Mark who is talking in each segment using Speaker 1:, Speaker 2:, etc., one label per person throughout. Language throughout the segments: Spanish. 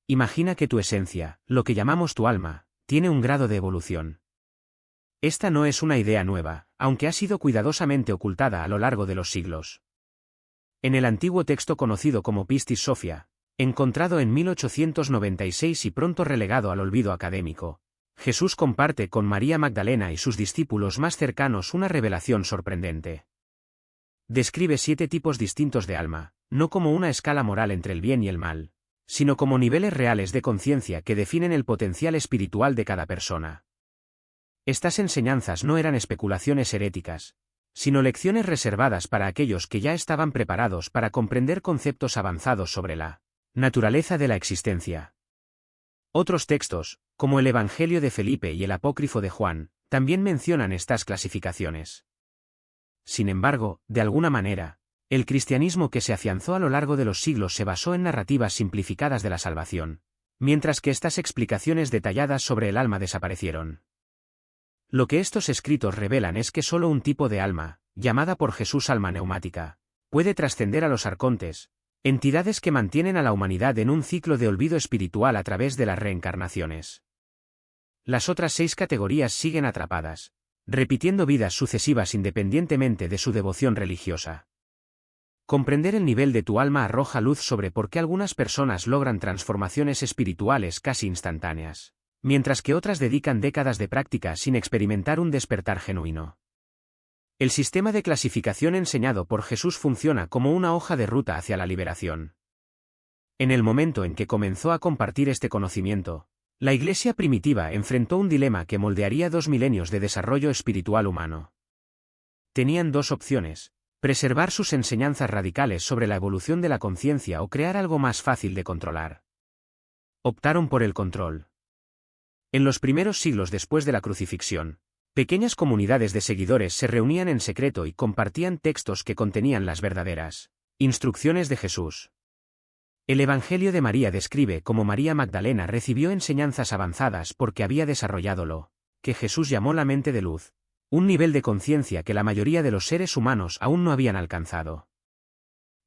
Speaker 1: Imagina que tu esencia, lo que llamamos tu alma, tiene un grado de evolución. Esta no es una idea nueva, aunque ha sido cuidadosamente ocultada a lo largo de los siglos. En el antiguo texto conocido como Pistis Sophia, encontrado en 1896 y pronto relegado al olvido académico, Jesús comparte con María Magdalena y sus discípulos más cercanos una revelación sorprendente. Describe 7 tipos distintos de alma, no como una escala moral entre el bien y el mal, sino como niveles reales de conciencia que definen el potencial espiritual de cada persona. Estas enseñanzas no eran especulaciones heréticas, sino lecciones reservadas para aquellos que ya estaban preparados para comprender conceptos avanzados sobre la naturaleza de la existencia. Otros textos, como el Evangelio de Felipe y el Apócrifo de Juan, también mencionan estas clasificaciones. Sin embargo, de alguna manera, el cristianismo que se afianzó a lo largo de los siglos se basó en narrativas simplificadas de la salvación, mientras que estas explicaciones detalladas sobre el alma desaparecieron. Lo que estos escritos revelan es que solo un tipo de alma, llamada por Jesús alma neumática, puede trascender a los arcontes, entidades que mantienen a la humanidad en un ciclo de olvido espiritual a través de las reencarnaciones. Las otras 6 categorías siguen atrapadas, repitiendo vidas sucesivas independientemente de su devoción religiosa. Comprender el nivel de tu alma arroja luz sobre por qué algunas personas logran transformaciones espirituales casi instantáneas, mientras que otras dedican décadas de práctica sin experimentar un despertar genuino. El sistema de clasificación enseñado por Jesús funciona como una hoja de ruta hacia la liberación. En el momento en que comenzó a compartir este conocimiento, la Iglesia primitiva enfrentó un dilema que moldearía 2 milenios de desarrollo espiritual humano. Tenían 2 opciones: preservar sus enseñanzas radicales sobre la evolución de la conciencia o crear algo más fácil de controlar. Optaron por el control. En los primeros siglos después de la crucifixión, pequeñas comunidades de seguidores se reunían en secreto y compartían textos que contenían las verdaderas instrucciones de Jesús. El Evangelio de María describe cómo María Magdalena recibió enseñanzas avanzadas porque había desarrollado lo que Jesús llamó la mente de luz, un nivel de conciencia que la mayoría de los seres humanos aún no habían alcanzado.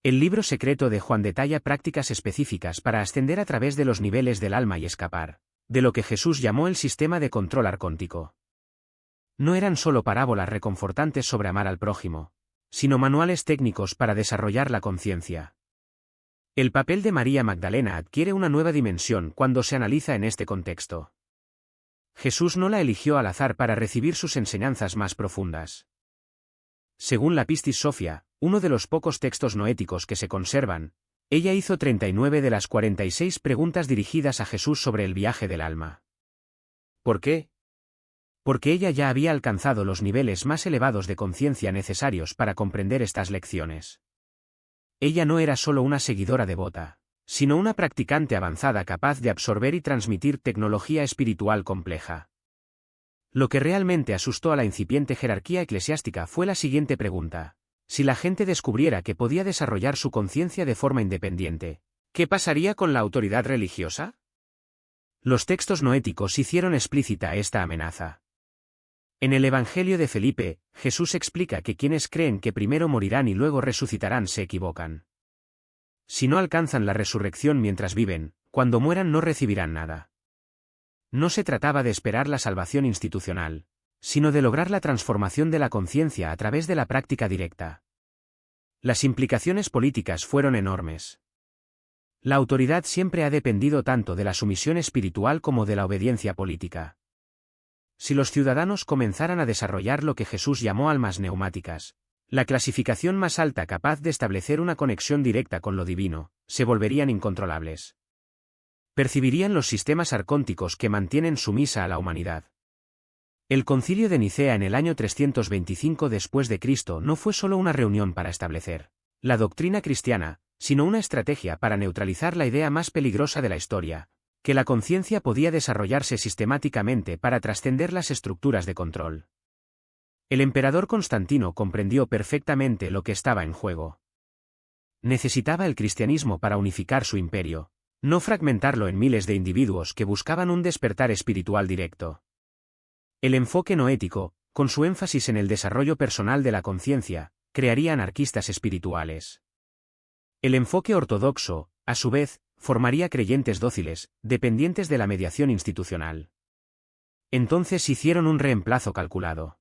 Speaker 1: El libro secreto de Juan detalla prácticas específicas para ascender a través de los niveles del alma y escapar de lo que Jesús llamó el sistema de control arcóntico. No eran solo parábolas reconfortantes sobre amar al prójimo, sino manuales técnicos para desarrollar la conciencia. El papel de María Magdalena adquiere una nueva dimensión cuando se analiza en este contexto. Jesús no la eligió al azar para recibir sus enseñanzas más profundas. Según la Pistis Sophia, uno de los pocos textos noéticos que se conservan, ella hizo 39 de las 46 preguntas dirigidas a Jesús sobre el viaje del alma. ¿Por qué? Porque ella ya había alcanzado los niveles más elevados de conciencia necesarios para comprender estas lecciones. Ella no era solo una seguidora devota, sino una practicante avanzada capaz de absorber y transmitir tecnología espiritual compleja. Lo que realmente asustó a la incipiente jerarquía eclesiástica fue la siguiente pregunta: si la gente descubriera que podía desarrollar su conciencia de forma independiente, ¿qué pasaría con la autoridad religiosa? Los textos noéticos hicieron explícita esta amenaza. En el Evangelio de Felipe, Jesús explica que quienes creen que primero morirán y luego resucitarán se equivocan. Si no alcanzan la resurrección mientras viven, cuando mueran no recibirán nada. No se trataba de esperar la salvación institucional, sino de lograr la transformación de la conciencia a través de la práctica directa. Las implicaciones políticas fueron enormes. La autoridad siempre ha dependido tanto de la sumisión espiritual como de la obediencia política. Si los ciudadanos comenzaran a desarrollar lo que Jesús llamó almas neumáticas, la clasificación más alta capaz de establecer una conexión directa con lo divino, se volverían incontrolables. Percibirían los sistemas arcónticos que mantienen sumisa a la humanidad. El Concilio de Nicea en el año 325 después de Cristo no fue solo una reunión para establecer la doctrina cristiana, sino una estrategia para neutralizar la idea más peligrosa de la historia, que la conciencia podía desarrollarse sistemáticamente para trascender las estructuras de control. El emperador Constantino comprendió perfectamente lo que estaba en juego. Necesitaba el cristianismo para unificar su imperio, no fragmentarlo en miles de individuos que buscaban un despertar espiritual directo. El enfoque noético, con su énfasis en el desarrollo personal de la conciencia, crearía anarquistas espirituales. El enfoque ortodoxo, a su vez, formaría creyentes dóciles, dependientes de la mediación institucional. Entonces hicieron un reemplazo calculado.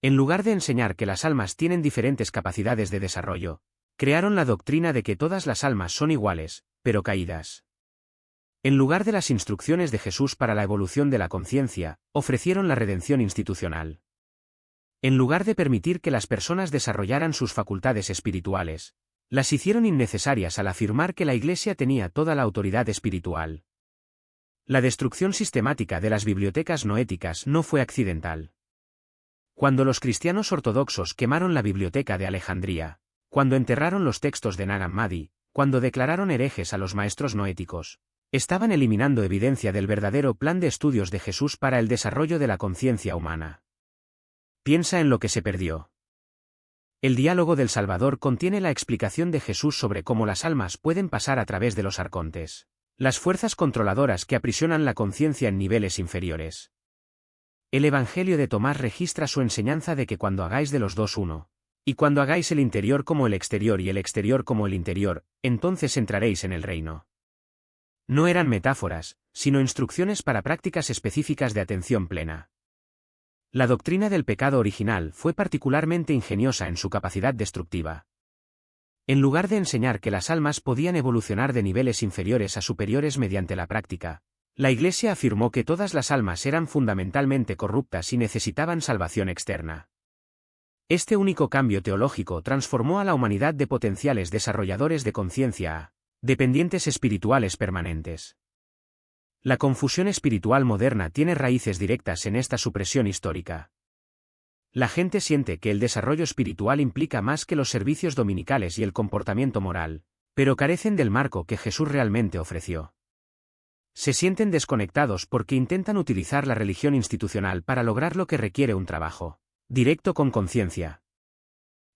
Speaker 1: En lugar de enseñar que las almas tienen diferentes capacidades de desarrollo, crearon la doctrina de que todas las almas son iguales, pero caídas. En lugar de las instrucciones de Jesús para la evolución de la conciencia, ofrecieron la redención institucional. En lugar de permitir que las personas desarrollaran sus facultades espirituales, las hicieron innecesarias al afirmar que la Iglesia tenía toda la autoridad espiritual. La destrucción sistemática de las bibliotecas noéticas no fue accidental. Cuando los cristianos ortodoxos quemaron la biblioteca de Alejandría, cuando enterraron los textos de Nag Hammadi, cuando declararon herejes a los maestros noéticos, estaban eliminando evidencia del verdadero plan de estudios de Jesús para el desarrollo de la conciencia humana. Piensa en lo que se perdió. El diálogo del Salvador contiene la explicación de Jesús sobre cómo las almas pueden pasar a través de los arcontes, las fuerzas controladoras que aprisionan la conciencia en niveles inferiores. El Evangelio de Tomás registra su enseñanza de que cuando hagáis de los dos uno, y cuando hagáis el interior como el exterior y el exterior como el interior, entonces entraréis en el reino. No eran metáforas, sino instrucciones para prácticas específicas de atención plena. La doctrina del pecado original fue particularmente ingeniosa en su capacidad destructiva. En lugar de enseñar que las almas podían evolucionar de niveles inferiores a superiores mediante la práctica, la Iglesia afirmó que todas las almas eran fundamentalmente corruptas y necesitaban salvación externa. Este único cambio teológico transformó a la humanidad de potenciales desarrolladores de conciencia a dependientes espirituales permanentes. La confusión espiritual moderna tiene raíces directas en esta supresión histórica. La gente siente que el desarrollo espiritual implica más que los servicios dominicales y el comportamiento moral, pero carecen del marco que Jesús realmente ofreció. Se sienten desconectados porque intentan utilizar la religión institucional para lograr lo que requiere un trabajo directo con conciencia.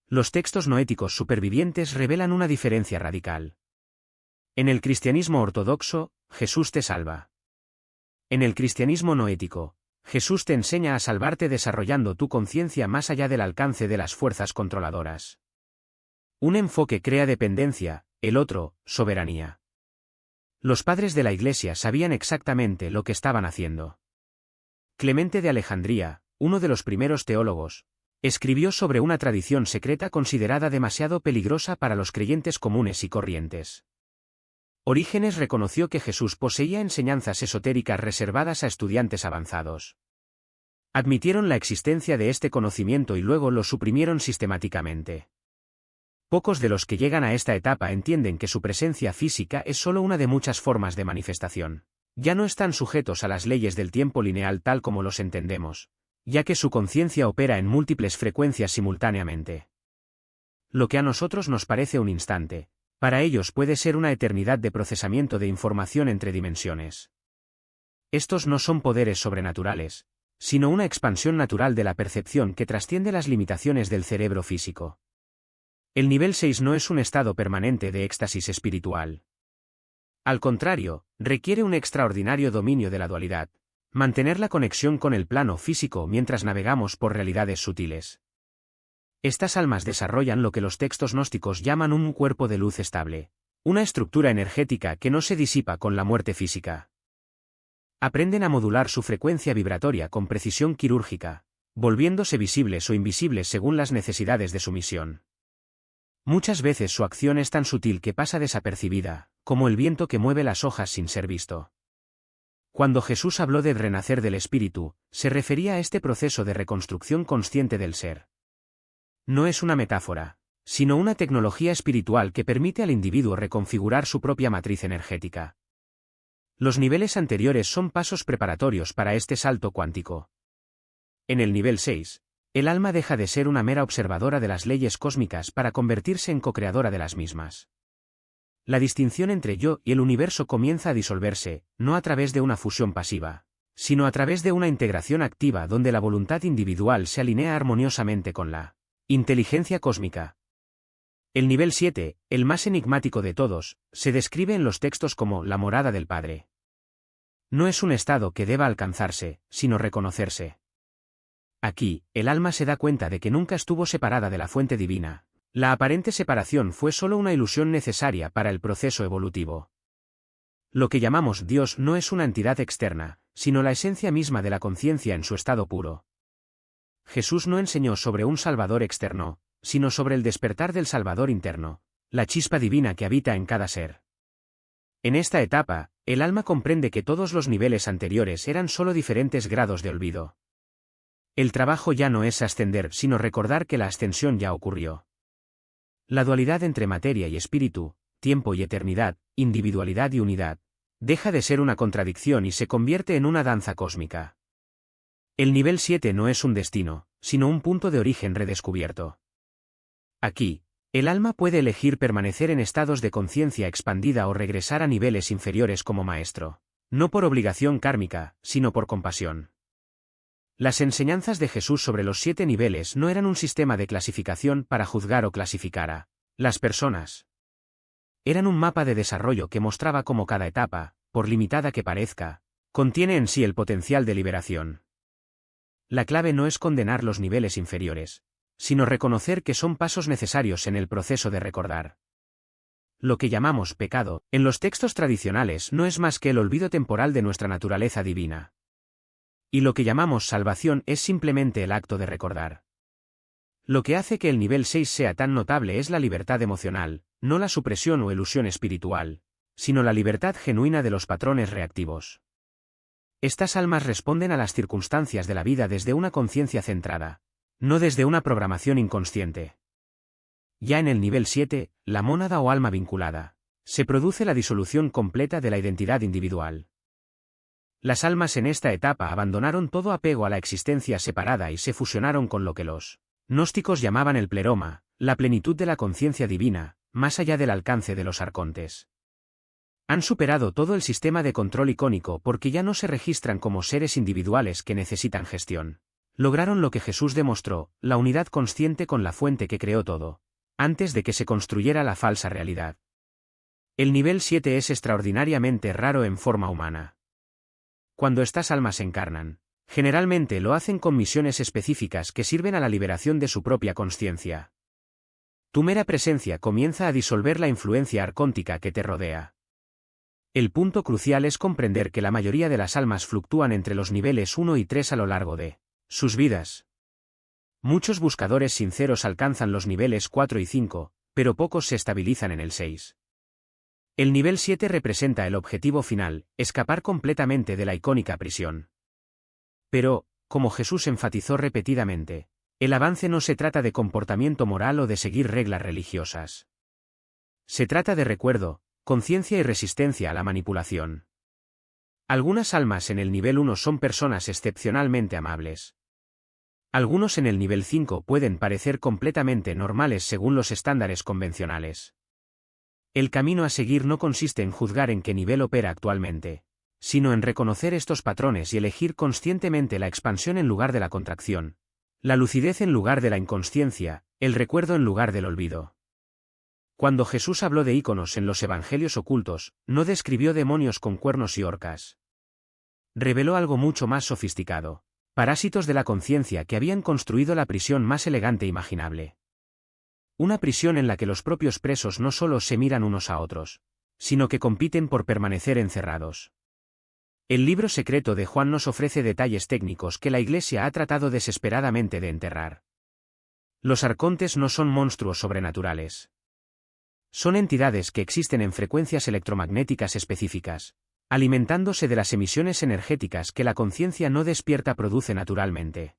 Speaker 1: Los textos noéticos supervivientes revelan una diferencia radical. En el cristianismo ortodoxo, Jesús te salva. En el cristianismo noético, Jesús te enseña a salvarte desarrollando tu conciencia más allá del alcance de las fuerzas controladoras. Un enfoque crea dependencia, el otro, soberanía. Los padres de la Iglesia sabían exactamente lo que estaban haciendo. Clemente de Alejandría, uno de los primeros teólogos, escribió sobre una tradición secreta considerada demasiado peligrosa para los creyentes comunes y corrientes. Orígenes reconoció que Jesús poseía enseñanzas esotéricas reservadas a estudiantes avanzados. Admitieron la existencia de este conocimiento y luego lo suprimieron sistemáticamente. Pocos de los que llegan a esta etapa entienden que su presencia física es solo una de muchas formas de manifestación. Ya no están sujetos a las leyes del tiempo lineal tal como los entendemos, ya que su conciencia opera en múltiples frecuencias simultáneamente. Lo que a nosotros nos parece un instante, para ellos puede ser una eternidad de procesamiento de información entre dimensiones. Estos no son poderes sobrenaturales, sino una expansión natural de la percepción que trasciende las limitaciones del cerebro físico. El nivel 6 no es un estado permanente de éxtasis espiritual. Al contrario, requiere un extraordinario dominio de la dualidad, mantener la conexión con el plano físico mientras navegamos por realidades sutiles. Estas almas desarrollan lo que los textos gnósticos llaman un cuerpo de luz estable, una estructura energética que no se disipa con la muerte física. Aprenden a modular su frecuencia vibratoria con precisión quirúrgica, volviéndose visibles o invisibles según las necesidades de su misión. Muchas veces su acción es tan sutil que pasa desapercibida, como el viento que mueve las hojas sin ser visto. Cuando Jesús habló de renacer del espíritu, se refería a este proceso de reconstrucción consciente del ser. No es una metáfora, sino una tecnología espiritual que permite al individuo reconfigurar su propia matriz energética. Los niveles anteriores son pasos preparatorios para este salto cuántico. En el nivel 6, el alma deja de ser una mera observadora de las leyes cósmicas para convertirse en co-creadora de las mismas. La distinción entre yo y el universo comienza a disolverse, no a través de una fusión pasiva, sino a través de una integración activa donde la voluntad individual se alinea armoniosamente con la inteligencia cósmica. El nivel 7, el más enigmático de todos, se describe en los textos como la morada del Padre. No es un estado que deba alcanzarse, sino reconocerse. Aquí, el alma se da cuenta de que nunca estuvo separada de la fuente divina. La aparente separación fue solo una ilusión necesaria para el proceso evolutivo. Lo que llamamos Dios no es una entidad externa, sino la esencia misma de la conciencia en su estado puro. Jesús no enseñó sobre un Salvador externo, sino sobre el despertar del Salvador interno, la chispa divina que habita en cada ser. En esta etapa, el alma comprende que todos los niveles anteriores eran solo diferentes grados de olvido. El trabajo ya no es ascender, sino recordar que la ascensión ya ocurrió. La dualidad entre materia y espíritu, tiempo y eternidad, individualidad y unidad, deja de ser una contradicción y se convierte en una danza cósmica. El nivel 7 no es un destino, sino un punto de origen redescubierto. Aquí, el alma puede elegir permanecer en estados de conciencia expandida o regresar a niveles inferiores como maestro, no por obligación kármica, sino por compasión. Las enseñanzas de Jesús sobre los 7 niveles no eran un sistema de clasificación para juzgar o clasificar a las personas. Eran un mapa de desarrollo que mostraba cómo cada etapa, por limitada que parezca, contiene en sí el potencial de liberación. La clave no es condenar los niveles inferiores, sino reconocer que son pasos necesarios en el proceso de recordar. Lo que llamamos pecado, en los textos tradicionales no es más que el olvido temporal de nuestra naturaleza divina. Y lo que llamamos salvación es simplemente el acto de recordar. Lo que hace que el nivel 6 sea tan notable es la libertad emocional, no la supresión o ilusión espiritual, sino la libertad genuina de los patrones reactivos. Estas almas responden a las circunstancias de la vida desde una conciencia centrada, no desde una programación inconsciente. Ya en el nivel 7, la mónada o alma vinculada, se produce la disolución completa de la identidad individual. Las almas en esta etapa abandonaron todo apego a la existencia separada y se fusionaron con lo que los gnósticos llamaban el pleroma, la plenitud de la conciencia divina, más allá del alcance de los arcontes. Han superado todo el sistema de control icónico porque ya no se registran como seres individuales que necesitan gestión. Lograron lo que Jesús demostró, la unidad consciente con la fuente que creó todo, antes de que se construyera la falsa realidad. El nivel 7 es extraordinariamente raro en forma humana. Cuando estas almas encarnan, generalmente lo hacen con misiones específicas que sirven a la liberación de su propia consciencia. Tu mera presencia comienza a disolver la influencia arcóntica que te rodea. El punto crucial es comprender que la mayoría de las almas fluctúan entre los niveles 1 y 3 a lo largo de sus vidas. Muchos buscadores sinceros alcanzan los niveles 4 y 5, pero pocos se estabilizan en el 6. El nivel 7 representa el objetivo final, escapar completamente de la icónica prisión. Pero, como Jesús enfatizó repetidamente, el avance no se trata de comportamiento moral o de seguir reglas religiosas. Se trata de recuerdo, conciencia y resistencia a la manipulación. Algunas almas en el nivel 1 son personas excepcionalmente amables. Algunos en el nivel 5 pueden parecer completamente normales según los estándares convencionales. El camino a seguir no consiste en juzgar en qué nivel opera actualmente, sino en reconocer estos patrones y elegir conscientemente la expansión en lugar de la contracción, la lucidez en lugar de la inconsciencia, el recuerdo en lugar del olvido. Cuando Jesús habló de íconos en los evangelios ocultos, no describió demonios con cuernos y horcas. Reveló algo mucho más sofisticado, parásitos de la conciencia que habían construido la prisión más elegante imaginable. Una prisión en la que los propios presos no solo se miran unos a otros, sino que compiten por permanecer encerrados. El libro secreto de Juan nos ofrece detalles técnicos que la Iglesia ha tratado desesperadamente de enterrar. Los arcontes no son monstruos sobrenaturales. Son entidades que existen en frecuencias electromagnéticas específicas, alimentándose de las emisiones energéticas que la conciencia no despierta produce naturalmente.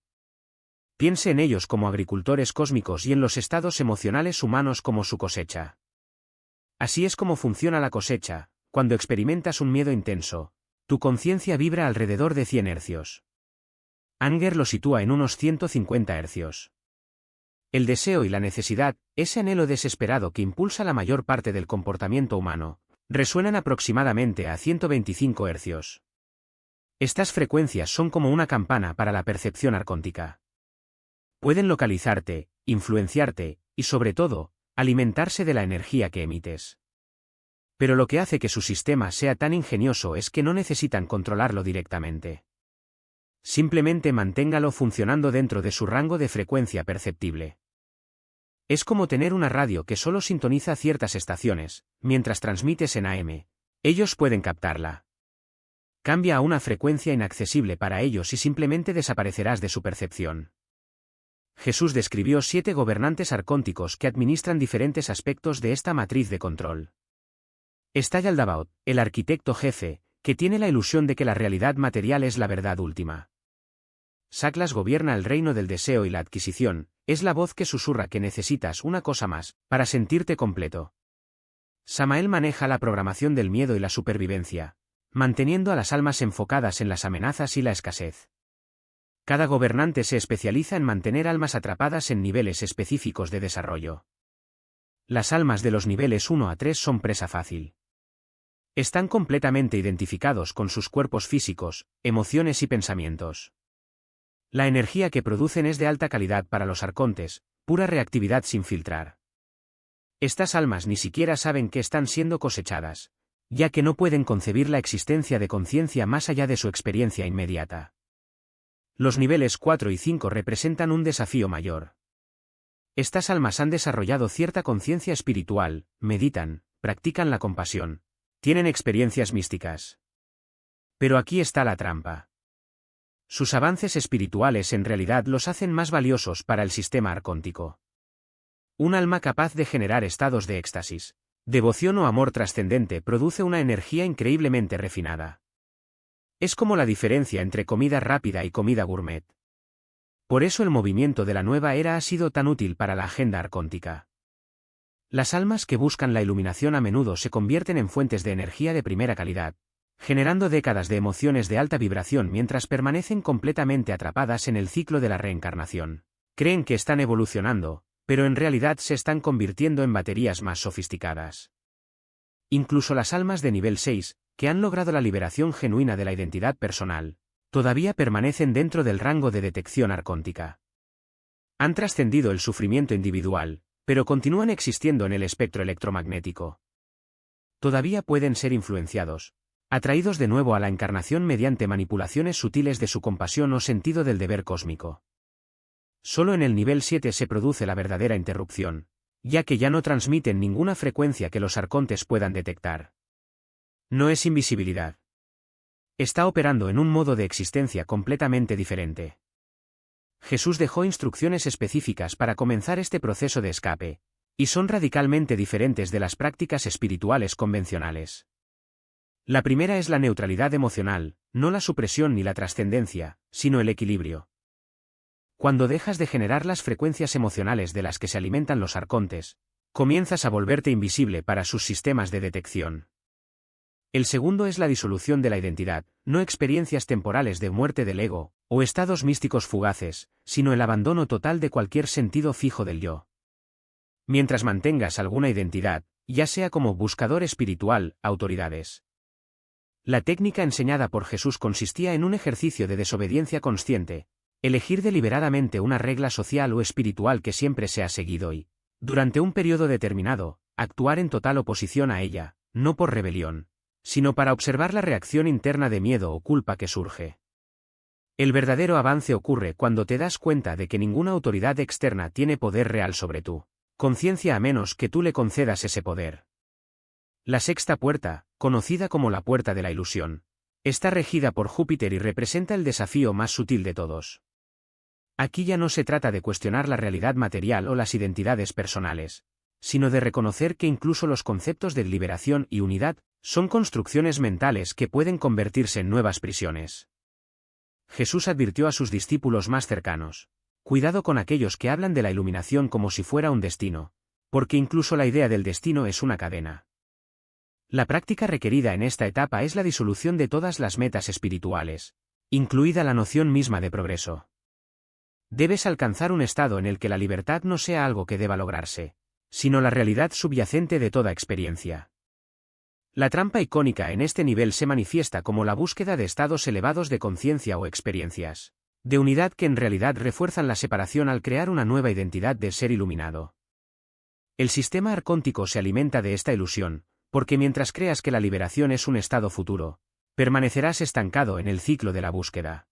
Speaker 1: Piense en ellos como agricultores cósmicos y en los estados emocionales humanos como su cosecha. Así es como funciona la cosecha. Cuando experimentas un miedo intenso, tu conciencia vibra alrededor de 100 hercios. Anger lo sitúa en unos 150 hercios. El deseo y la necesidad, ese anhelo desesperado que impulsa la mayor parte del comportamiento humano, resuenan aproximadamente a 125 hercios. Estas frecuencias son como una campana para la percepción arcóntica. Pueden localizarte, influenciarte, y sobre todo, alimentarse de la energía que emites. Pero lo que hace que su sistema sea tan ingenioso es que no necesitan controlarlo directamente. Simplemente manténgalo funcionando dentro de su rango de frecuencia perceptible. Es como tener una radio que solo sintoniza ciertas estaciones, mientras transmites en AM, Ellos pueden captarla. Cambia a una frecuencia inaccesible para ellos y simplemente desaparecerás de su percepción. Jesús describió 7 gobernantes arcónticos que administran diferentes aspectos de esta matriz de control. Está Yaldabaoth, el arquitecto jefe, que tiene la ilusión de que la realidad material es la verdad última. Saklas gobierna el reino del deseo y la adquisición, es la voz que susurra que necesitas una cosa más, para sentirte completo. Samael maneja la programación del miedo y la supervivencia, manteniendo a las almas enfocadas en las amenazas y la escasez. Cada gobernante se especializa en mantener almas atrapadas en niveles específicos de desarrollo. Las almas de los niveles 1 a 3 son presa fácil. Están completamente identificados con sus cuerpos físicos, emociones y pensamientos. La energía que producen es de alta calidad para los arcontes, pura reactividad sin filtrar. Estas almas ni siquiera saben que están siendo cosechadas, ya que no pueden concebir la existencia de conciencia más allá de su experiencia inmediata. Los niveles 4 y 5 representan un desafío mayor. Estas almas han desarrollado cierta conciencia espiritual, meditan, practican la compasión, tienen experiencias místicas. Pero aquí está la trampa. Sus avances espirituales en realidad los hacen más valiosos para el sistema arcóntico. Un alma capaz de generar estados de éxtasis, devoción o amor trascendente produce una energía increíblemente refinada. Es como la diferencia entre comida rápida y comida gourmet. Por eso el movimiento de la nueva era ha sido tan útil para la agenda arcóntica. Las almas que buscan la iluminación a menudo se convierten en fuentes de energía de primera calidad, generando décadas de emociones de alta vibración mientras permanecen completamente atrapadas en el ciclo de la reencarnación. Creen que están evolucionando, pero en realidad se están convirtiendo en baterías más sofisticadas. Incluso las almas de nivel 6, que han logrado la liberación genuina de la identidad personal, todavía permanecen dentro del rango de detección arcóntica. Han trascendido el sufrimiento individual, pero continúan existiendo en el espectro electromagnético. Todavía pueden ser influenciados, atraídos de nuevo a la encarnación mediante manipulaciones sutiles de su compasión o sentido del deber cósmico. Solo en el nivel 7 se produce la verdadera interrupción, ya que ya no transmiten ninguna frecuencia que los arcontes puedan detectar. No es invisibilidad. Está operando en un modo de existencia completamente diferente. Jesús dejó instrucciones específicas para comenzar este proceso de escape, y son radicalmente diferentes de las prácticas espirituales convencionales. La primera es la neutralidad emocional, no la supresión ni la trascendencia, sino el equilibrio. Cuando dejas de generar las frecuencias emocionales de las que se alimentan los arcontes, comienzas a volverte invisible para sus sistemas de detección. El segundo es la disolución de la identidad, no experiencias temporales de muerte del ego, o estados místicos fugaces, sino el abandono total de cualquier sentido fijo del yo. Mientras mantengas alguna identidad, ya sea como buscador espiritual, autoridades. La técnica enseñada por Jesús consistía en un ejercicio de desobediencia consciente, elegir deliberadamente una regla social o espiritual que siempre se ha seguido y, durante un periodo determinado, actuar en total oposición a ella, no por rebelión, sino para observar la reacción interna de miedo o culpa que surge. El verdadero avance ocurre cuando te das cuenta de que ninguna autoridad externa tiene poder real sobre tu conciencia a menos que tú le concedas ese poder. La sexta puerta, conocida como la puerta de la ilusión, está regida por Júpiter y representa el desafío más sutil de todos. Aquí ya no se trata de cuestionar la realidad material o las identidades personales, sino de reconocer que incluso los conceptos de liberación y unidad son construcciones mentales que pueden convertirse en nuevas prisiones. Jesús advirtió a sus discípulos más cercanos: cuidado con aquellos que hablan de la iluminación como si fuera un destino, porque incluso la idea del destino es una cadena. La práctica requerida en esta etapa es la disolución de todas las metas espirituales, incluida la noción misma de progreso. Debes alcanzar un estado en el que la libertad no sea algo que deba lograrse, sino la realidad subyacente de toda experiencia. La trampa icónica en este nivel se manifiesta como la búsqueda de estados elevados de conciencia o experiencias de unidad que en realidad refuerzan la separación al crear una nueva identidad de ser iluminado. El sistema arcóntico se alimenta de esta ilusión, porque mientras creas que la liberación es un estado futuro, permanecerás estancado en el ciclo de la búsqueda.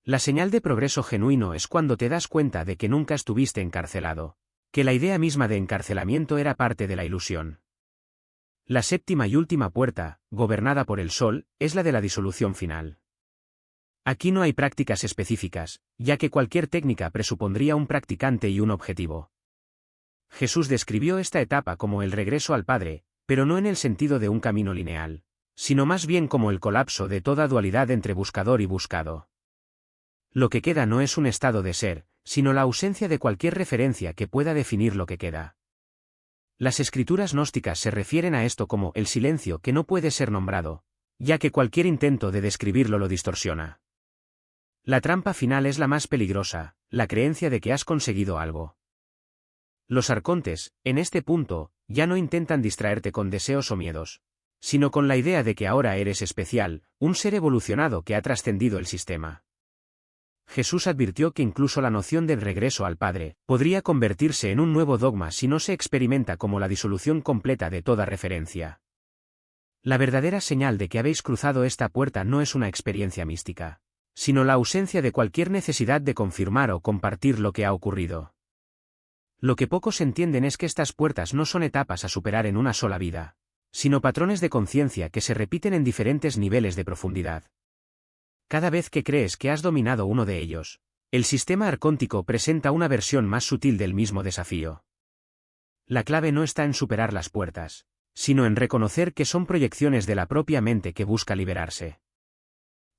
Speaker 1: La señal de progreso genuino es cuando te das cuenta de que nunca estuviste encarcelado, que la idea misma de encarcelamiento era parte de la ilusión. La séptima y última puerta, gobernada por el Sol, es la de la disolución final. Aquí no hay prácticas específicas, ya que cualquier técnica presupondría un practicante y un objetivo. Jesús describió esta etapa como el regreso al Padre, pero no en el sentido de un camino lineal, sino más bien como el colapso de toda dualidad entre buscador y buscado. Lo que queda no es un estado de ser, sino la ausencia de cualquier referencia que pueda definir lo que queda. Las escrituras gnósticas se refieren a esto como el silencio que no puede ser nombrado, ya que cualquier intento de describirlo lo distorsiona. La trampa final es la más peligrosa, la creencia de que has conseguido algo. Los arcontes, en este punto, ya no intentan distraerte con deseos o miedos, sino con la idea de que ahora eres especial, un ser evolucionado que ha trascendido el sistema. Jesús advirtió que incluso la noción del regreso al Padre podría convertirse en un nuevo dogma si no se experimenta como la disolución completa de toda referencia. La verdadera señal de que habéis cruzado esta puerta no es una experiencia mística, sino la ausencia de cualquier necesidad de confirmar o compartir lo que ha ocurrido. Lo que pocos entienden es que estas puertas no son etapas a superar en una sola vida, sino patrones de conciencia que se repiten en diferentes niveles de profundidad. Cada vez que crees que has dominado uno de ellos, el sistema arcóntico presenta una versión más sutil del mismo desafío. La clave no está en superar las puertas, sino en reconocer que son proyecciones de la propia mente que busca liberarse.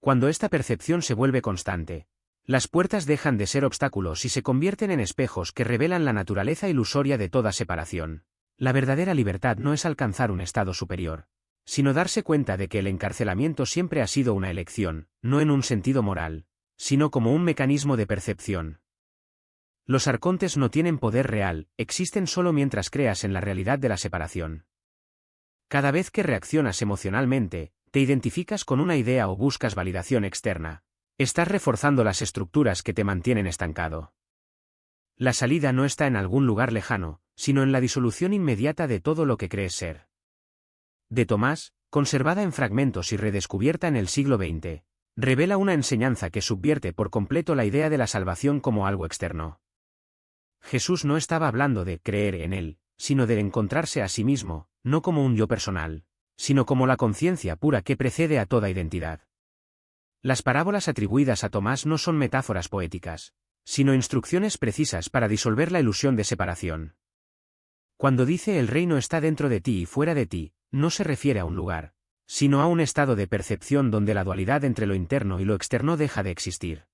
Speaker 1: Cuando esta percepción se vuelve constante, las puertas dejan de ser obstáculos y se convierten en espejos que revelan la naturaleza ilusoria de toda separación. La verdadera libertad no es alcanzar un estado superior, sino darse cuenta de que el encarcelamiento siempre ha sido una elección, no en un sentido moral, sino como un mecanismo de percepción. Los arcontes no tienen poder real, existen solo mientras creas en la realidad de la separación. Cada vez que reaccionas emocionalmente, te identificas con una idea o buscas validación externa, estás reforzando las estructuras que te mantienen estancado. La salida no está en algún lugar lejano, sino en la disolución inmediata de todo lo que crees ser. De Tomás, conservada en fragmentos y redescubierta en el siglo XX, revela una enseñanza que subvierte por completo la idea de la salvación como algo externo. Jesús no estaba hablando de creer en él, sino de encontrarse a sí mismo, no como un yo personal, sino como la conciencia pura que precede a toda identidad. Las parábolas atribuidas a Tomás no son metáforas poéticas, sino instrucciones precisas para disolver la ilusión de separación. Cuando dice el reino está dentro de ti y fuera de ti, no se refiere a un lugar, sino a un estado de percepción donde la dualidad entre lo interno y lo externo deja de existir.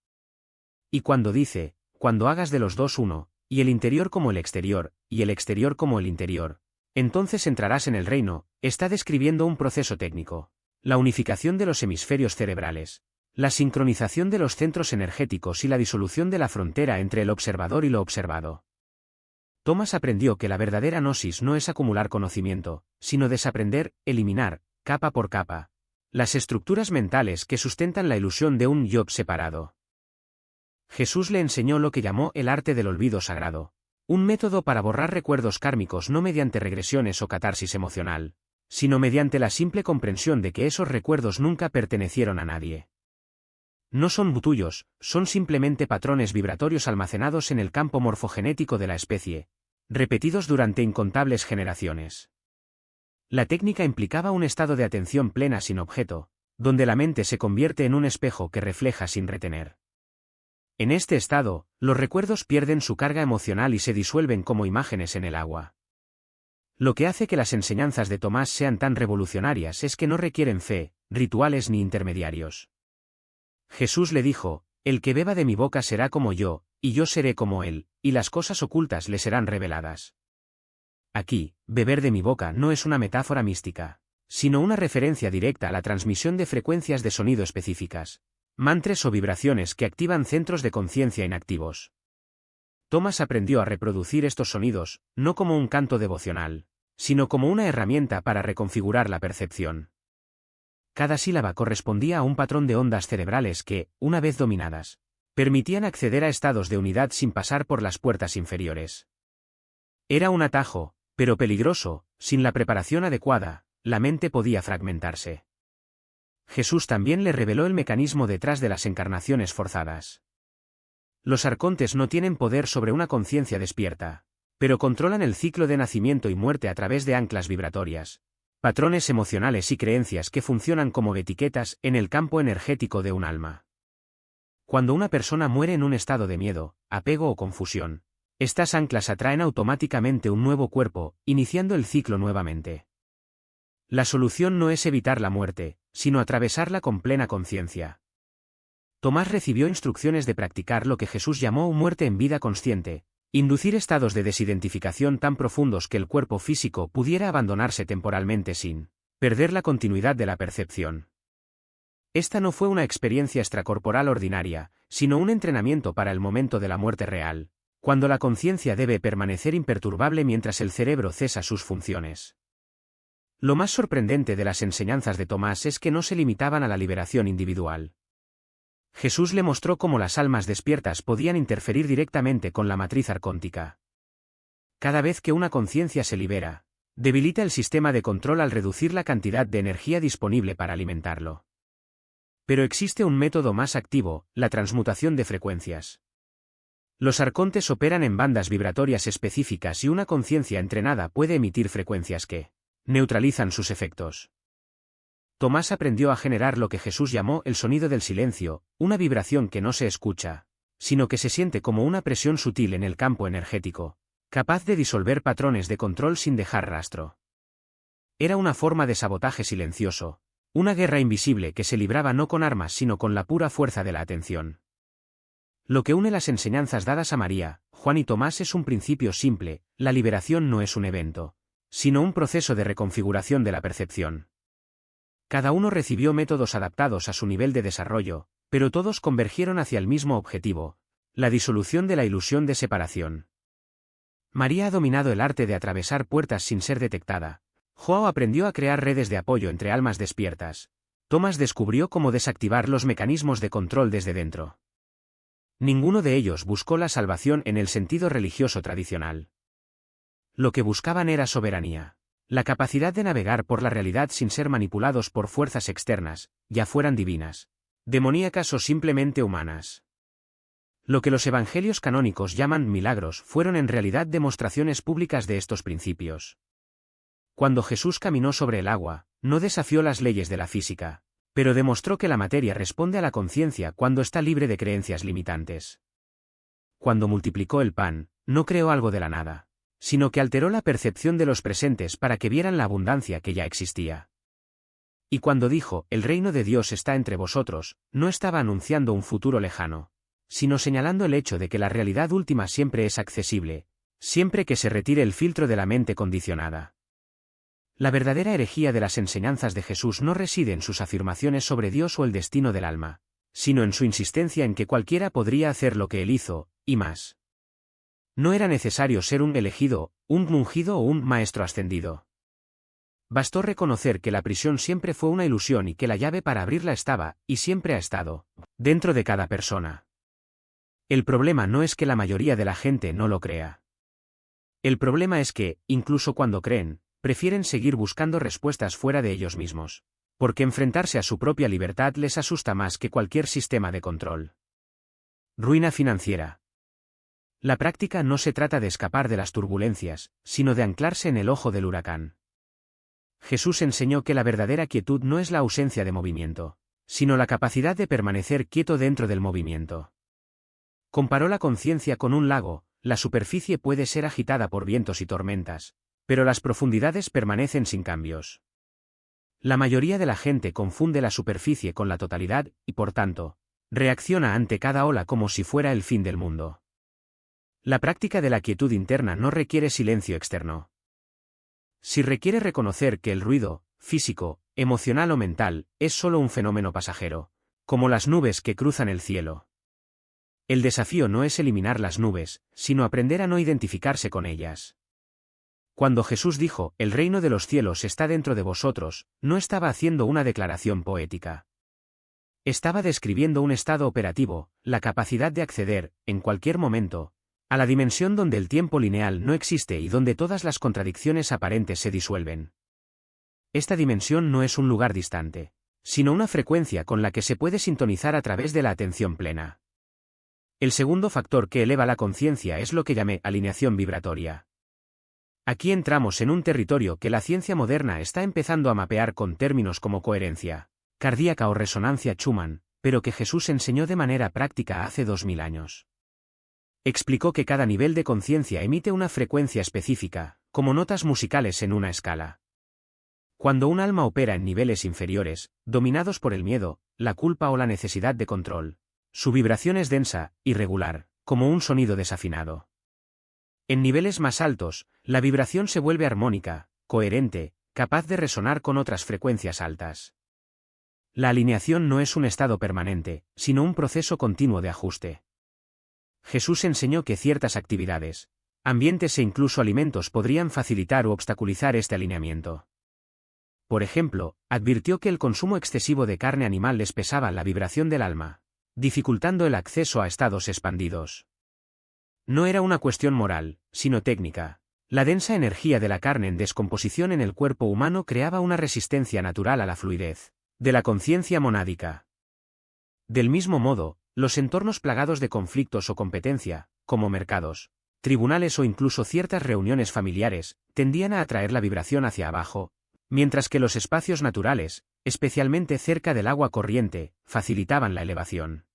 Speaker 1: Y cuando dice, cuando hagas de los dos uno, y el interior como el exterior, y el exterior como el interior, entonces entrarás en el reino, está describiendo un proceso técnico, la unificación de los hemisferios cerebrales, la sincronización de los centros energéticos y la disolución de la frontera entre el observador y lo observado. Tomás aprendió que la verdadera gnosis no es acumular conocimiento, sino desaprender, eliminar, capa por capa, las estructuras mentales que sustentan la ilusión de un yo separado. Jesús le enseñó lo que llamó el arte del olvido sagrado, un método para borrar recuerdos kármicos no mediante regresiones o catarsis emocional, sino mediante la simple comprensión de que esos recuerdos nunca pertenecieron a nadie. No son tuyos, son simplemente patrones vibratorios almacenados en el campo morfogenético de la especie, repetidos durante incontables generaciones. La técnica implicaba un estado de atención plena sin objeto, donde la mente se convierte en un espejo que refleja sin retener. En este estado, los recuerdos pierden su carga emocional y se disuelven como imágenes en el agua. Lo que hace que las enseñanzas de Tomás sean tan revolucionarias es que no requieren fe, rituales ni intermediarios. Jesús le dijo, el que beba de mi boca será como yo, y yo seré como él, y las cosas ocultas le serán reveladas. Aquí, beber de mi boca no es una metáfora mística, sino una referencia directa a la transmisión de frecuencias de sonido específicas, mantras o vibraciones que activan centros de conciencia inactivos. Tomás aprendió a reproducir estos sonidos, no como un canto devocional, sino como una herramienta para reconfigurar la percepción. Cada sílaba correspondía a un patrón de ondas cerebrales que, una vez dominadas, permitían acceder a estados de unidad sin pasar por las puertas inferiores. Era un atajo, pero peligroso, sin la preparación adecuada, la mente podía fragmentarse. Jesús también le reveló el mecanismo detrás de las encarnaciones forzadas. Los arcontes no tienen poder sobre una conciencia despierta, pero controlan el ciclo de nacimiento y muerte a través de anclas vibratorias, patrones emocionales y creencias que funcionan como etiquetas en el campo energético de un alma. Cuando una persona muere en un estado de miedo, apego o confusión, estas anclas atraen automáticamente un nuevo cuerpo, iniciando el ciclo nuevamente. La solución no es evitar la muerte, sino atravesarla con plena conciencia. Tomás recibió instrucciones de practicar lo que Jesús llamó muerte en vida consciente, inducir estados de desidentificación tan profundos que el cuerpo físico pudiera abandonarse temporalmente sin perder la continuidad de la percepción. Esta no fue una experiencia extracorporal ordinaria, sino un entrenamiento para el momento de la muerte real, cuando la conciencia debe permanecer imperturbable mientras el cerebro cesa sus funciones. Lo más sorprendente de las enseñanzas de Tomás es que no se limitaban a la liberación individual. Jesús le mostró cómo las almas despiertas podían interferir directamente con la matriz arcóntica. Cada vez que una conciencia se libera, debilita el sistema de control al reducir la cantidad de energía disponible para alimentarlo. Pero existe un método más activo, la transmutación de frecuencias. Los arcontes operan en bandas vibratorias específicas y una conciencia entrenada puede emitir frecuencias que neutralizan sus efectos. Tomás aprendió a generar lo que Jesús llamó el sonido del silencio, una vibración que no se escucha, sino que se siente como una presión sutil en el campo energético, capaz de disolver patrones de control sin dejar rastro. Era una forma de sabotaje silencioso, una guerra invisible que se libraba no con armas sino con la pura fuerza de la atención. Lo que une las enseñanzas dadas a María, Juan y Tomás es un principio simple: la liberación no es un evento, sino un proceso de reconfiguración de la percepción. Cada uno recibió métodos adaptados a su nivel de desarrollo, pero todos convergieron hacia el mismo objetivo: la disolución de la ilusión de separación. María ha dominado el arte de atravesar puertas sin ser detectada. Joao aprendió a crear redes de apoyo entre almas despiertas. Tomás descubrió cómo desactivar los mecanismos de control desde dentro. Ninguno de ellos buscó la salvación en el sentido religioso tradicional. Lo que buscaban era soberanía. La capacidad de navegar por la realidad sin ser manipulados por fuerzas externas, ya fueran divinas, demoníacas o simplemente humanas. Lo que los evangelios canónicos llaman milagros fueron en realidad demostraciones públicas de estos principios. Cuando Jesús caminó sobre el agua, no desafió las leyes de la física, pero demostró que la materia responde a la conciencia cuando está libre de creencias limitantes. Cuando multiplicó el pan, no creó algo de la nada, sino que alteró la percepción de los presentes para que vieran la abundancia que ya existía. Y cuando dijo, el reino de Dios está entre vosotros, no estaba anunciando un futuro lejano, sino señalando el hecho de que la realidad última siempre es accesible, siempre que se retire el filtro de la mente condicionada. La verdadera herejía de las enseñanzas de Jesús no reside en sus afirmaciones sobre Dios o el destino del alma, sino en su insistencia en que cualquiera podría hacer lo que él hizo, y más. No era necesario ser un elegido, un ungido o un maestro ascendido. Bastó reconocer que la prisión siempre fue una ilusión y que la llave para abrirla estaba, y siempre ha estado, dentro de cada persona. El problema no es que la mayoría de la gente no lo crea. El problema es que, incluso cuando creen, prefieren seguir buscando respuestas fuera de ellos mismos, porque enfrentarse a su propia libertad les asusta más que cualquier sistema de control. Ruina financiera. La práctica no se trata de escapar de las turbulencias, sino de anclarse en el ojo del huracán. Jesús enseñó que la verdadera quietud no es la ausencia de movimiento, sino la capacidad de permanecer quieto dentro del movimiento. Comparó la conciencia con un lago: la superficie puede ser agitada por vientos y tormentas, pero las profundidades permanecen sin cambios. La mayoría de la gente confunde la superficie con la totalidad, y por tanto, reacciona ante cada ola como si fuera el fin del mundo. La práctica de la quietud interna no requiere silencio externo. Si requiere reconocer que el ruido, físico, emocional o mental, es solo un fenómeno pasajero, como las nubes que cruzan el cielo. El desafío no es eliminar las nubes, sino aprender a no identificarse con ellas. Cuando Jesús dijo, el reino de los cielos está dentro de vosotros, no estaba haciendo una declaración poética. Estaba describiendo un estado operativo, la capacidad de acceder, en cualquier momento, a la dimensión donde el tiempo lineal no existe y donde todas las contradicciones aparentes se disuelven. Esta dimensión no es un lugar distante, sino una frecuencia con la que se puede sintonizar a través de la atención plena. El segundo factor que eleva la conciencia es lo que llamé alineación vibratoria. Aquí entramos en un territorio que la ciencia moderna está empezando a mapear con términos como coherencia cardíaca o resonancia Schumann, pero que Jesús enseñó de manera práctica hace 2000 años. Explicó que cada nivel de conciencia emite una frecuencia específica, como notas musicales en una escala. Cuando un alma opera en niveles inferiores, dominados por el miedo, la culpa o la necesidad de control, su vibración es densa, irregular, como un sonido desafinado. En niveles más altos, la vibración se vuelve armónica, coherente, capaz de resonar con otras frecuencias altas. La alineación no es un estado permanente, sino un proceso continuo de ajuste. Jesús enseñó que ciertas actividades, ambientes e incluso alimentos podrían facilitar o obstaculizar este alineamiento. Por ejemplo, advirtió que el consumo excesivo de carne animal les pesaba la vibración del alma, dificultando el acceso a estados expandidos. No era una cuestión moral, sino técnica. La densa energía de la carne en descomposición en el cuerpo humano creaba una resistencia natural a la fluidez de la conciencia monádica. Del mismo modo, los entornos plagados de conflictos o competencia, como mercados, tribunales o incluso ciertas reuniones familiares, tendían a atraer la vibración hacia abajo, mientras que los espacios naturales, especialmente cerca del agua corriente, facilitaban la elevación.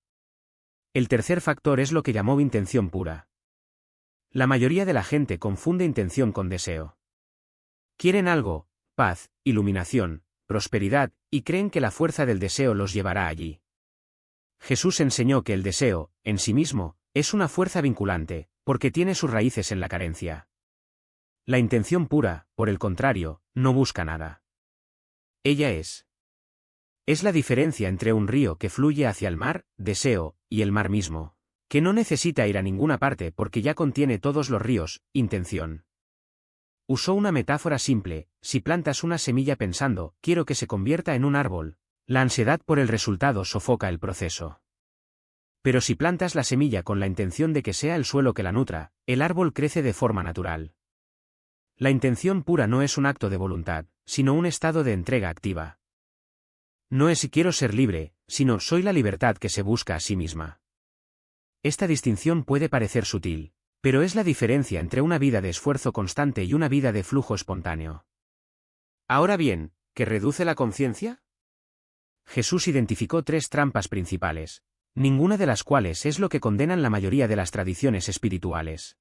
Speaker 1: El tercer factor es lo que llamó intención pura. La mayoría de la gente confunde intención con deseo. Quieren algo, paz, iluminación, prosperidad, y creen que la fuerza del deseo los llevará allí. Jesús enseñó que el deseo, en sí mismo, es una fuerza vinculante, porque tiene sus raíces en la carencia. La intención pura, por el contrario, no busca nada. Ella es. Es la diferencia entre un río que fluye hacia el mar, deseo, y el mar mismo, que no necesita ir a ninguna parte porque ya contiene todos los ríos, intención. Usó una metáfora simple: si plantas una semilla pensando, quiero que se convierta en un árbol, la ansiedad por el resultado sofoca el proceso. Pero si plantas la semilla con la intención de que sea el suelo que la nutra, el árbol crece de forma natural. La intención pura no es un acto de voluntad, sino un estado de entrega activa. No es quiero ser libre, sino soy la libertad que se busca a sí misma. Esta distinción puede parecer sutil, pero es la diferencia entre una vida de esfuerzo constante y una vida de flujo espontáneo. Ahora bien, ¿qué reduce la conciencia? Jesús identificó 3 trampas principales, ninguna de las cuales es lo que condenan la mayoría de las tradiciones espirituales.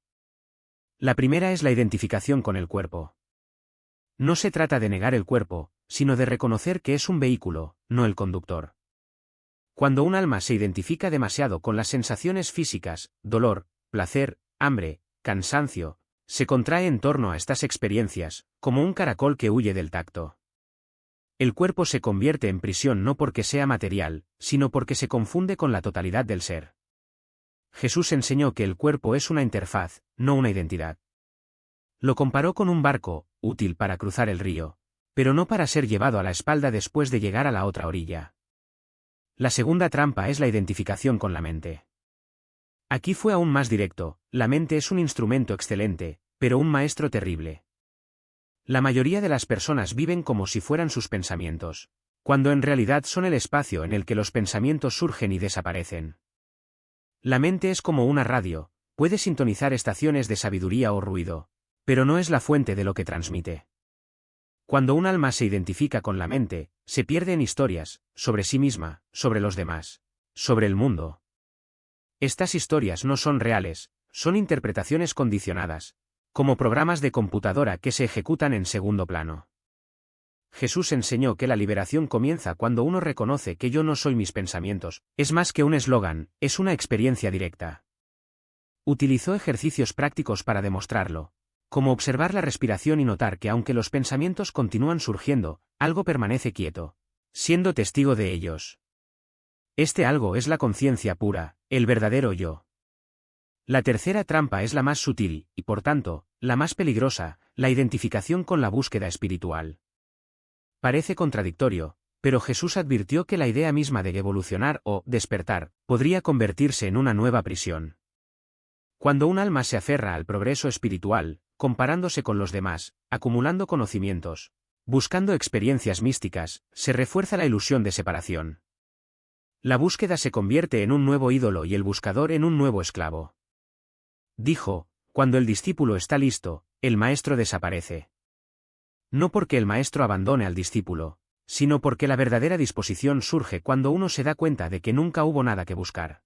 Speaker 1: La primera es la identificación con el cuerpo. No se trata de negar el cuerpo, sino de reconocer que es un vehículo, no el conductor. Cuando un alma se identifica demasiado con las sensaciones físicas, dolor, placer, hambre, cansancio, se contrae en torno a estas experiencias, como un caracol que huye del tacto. El cuerpo se convierte en prisión no porque sea material, sino porque se confunde con la totalidad del ser. Jesús enseñó que el cuerpo es una interfaz, no una identidad. Lo comparó con un barco, útil para cruzar el río, pero no para ser llevado a la espalda después de llegar a la otra orilla. La segunda trampa es la identificación con la mente. Aquí fue aún más directo: la mente es un instrumento excelente, pero un maestro terrible. La mayoría de las personas viven como si fueran sus pensamientos, cuando en realidad son el espacio en el que los pensamientos surgen y desaparecen. La mente es como una radio, puede sintonizar estaciones de sabiduría o ruido, pero no es la fuente de lo que transmite. Cuando un alma se identifica con la mente, se pierde en historias, sobre sí misma, sobre los demás, sobre el mundo. Estas historias no son reales, son interpretaciones condicionadas, como programas de computadora que se ejecutan en segundo plano. Jesús enseñó que la liberación comienza cuando uno reconoce que yo no soy mis pensamientos, es más que un eslogan, es una experiencia directa. Utilizó ejercicios prácticos para demostrarlo, como observar la respiración y notar que aunque los pensamientos continúan surgiendo, algo permanece quieto, siendo testigo de ellos. Este algo es la conciencia pura, el verdadero yo. La tercera trampa es la más sutil, y por tanto, la más peligrosa: la identificación con la búsqueda espiritual. Parece contradictorio, pero Jesús advirtió que la idea misma de evolucionar o despertar podría convertirse en una nueva prisión. Cuando un alma se aferra al progreso espiritual, comparándose con los demás, acumulando conocimientos, buscando experiencias místicas, se refuerza la ilusión de separación. La búsqueda se convierte en un nuevo ídolo y el buscador en un nuevo esclavo. Dijo: cuando el discípulo está listo, el maestro desaparece. No porque el maestro abandone al discípulo, sino porque la verdadera disposición surge cuando uno se da cuenta de que nunca hubo nada que buscar.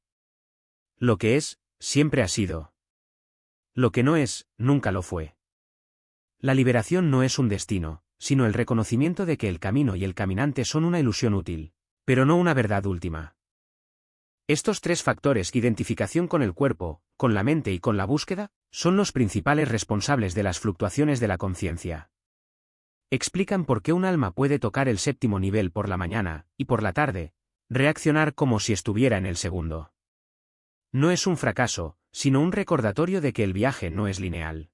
Speaker 1: Lo que es, siempre ha sido. Lo que no es, nunca lo fue. La liberación no es un destino, sino el reconocimiento de que el camino y el caminante son una ilusión útil, pero no una verdad última. Estos tres factores, identificación con el cuerpo, con la mente y con la búsqueda, son los principales responsables de las fluctuaciones de la conciencia. Explican por qué un alma puede tocar el séptimo nivel por la mañana, y por la tarde, reaccionar como si estuviera en el segundo. No es un fracaso, sino un recordatorio de que el viaje no es lineal.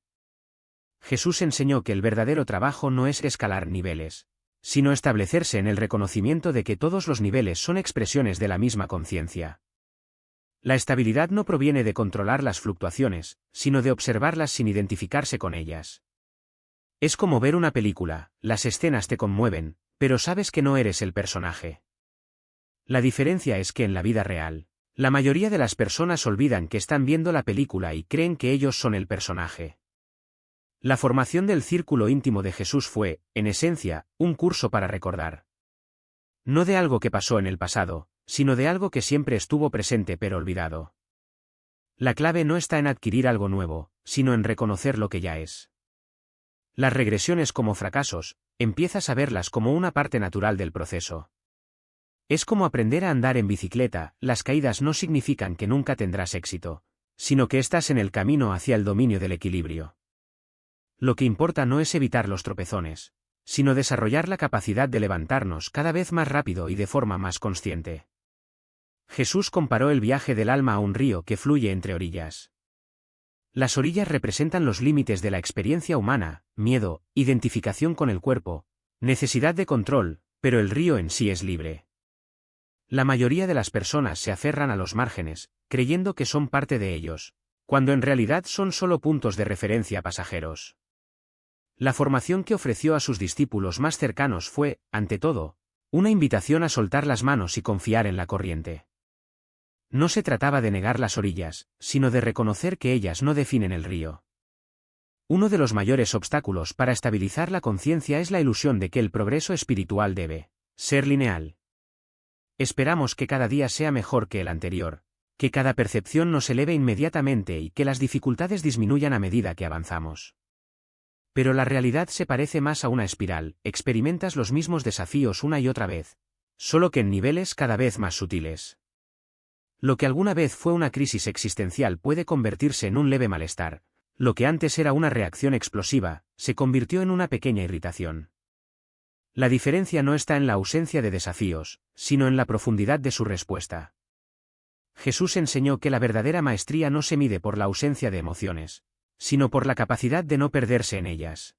Speaker 1: Jesús enseñó que el verdadero trabajo no es escalar niveles, sino establecerse en el reconocimiento de que todos los niveles son expresiones de la misma conciencia. La estabilidad no proviene de controlar las fluctuaciones, sino de observarlas sin identificarse con ellas. Es como ver una película, las escenas te conmueven, pero sabes que no eres el personaje. La diferencia es que en la vida real, la mayoría de las personas olvidan que están viendo la película y creen que ellos son el personaje. La formación del círculo íntimo de Jesús fue, en esencia, un curso para recordar. No de algo que pasó en el pasado, sino de algo que siempre estuvo presente pero olvidado. La clave no está en adquirir algo nuevo, sino en reconocer lo que ya es. Las regresiones como fracasos, empiezas a verlas como una parte natural del proceso. Es como aprender a andar en bicicleta, las caídas no significan que nunca tendrás éxito, sino que estás en el camino hacia el dominio del equilibrio. Lo que importa no es evitar los tropezones, sino desarrollar la capacidad de levantarnos cada vez más rápido y de forma más consciente. Jesús comparó el viaje del alma a un río que fluye entre orillas. Las orillas representan los límites de la experiencia humana, miedo, identificación con el cuerpo, necesidad de control, pero el río en sí es libre. La mayoría de las personas se aferran a los márgenes, creyendo que son parte de ellos, cuando en realidad son solo puntos de referencia pasajeros. La formación que ofreció a sus discípulos más cercanos fue, ante todo, una invitación a soltar las manos y confiar en la corriente. No se trataba de negar las orillas, sino de reconocer que ellas no definen el río. Uno de los mayores obstáculos para estabilizar la conciencia es la ilusión de que el progreso espiritual debe ser lineal. Esperamos que cada día sea mejor que el anterior, que cada percepción nos eleve inmediatamente y que las dificultades disminuyan a medida que avanzamos. Pero la realidad se parece más a una espiral, experimentas los mismos desafíos una y otra vez, solo que en niveles cada vez más sutiles. Lo que alguna vez fue una crisis existencial puede convertirse en un leve malestar, lo que antes era una reacción explosiva, se convirtió en una pequeña irritación. La diferencia no está en la ausencia de desafíos, sino en la profundidad de su respuesta. Jesús enseñó que la verdadera maestría no se mide por la ausencia de emociones, sino por la capacidad de no perderse en ellas.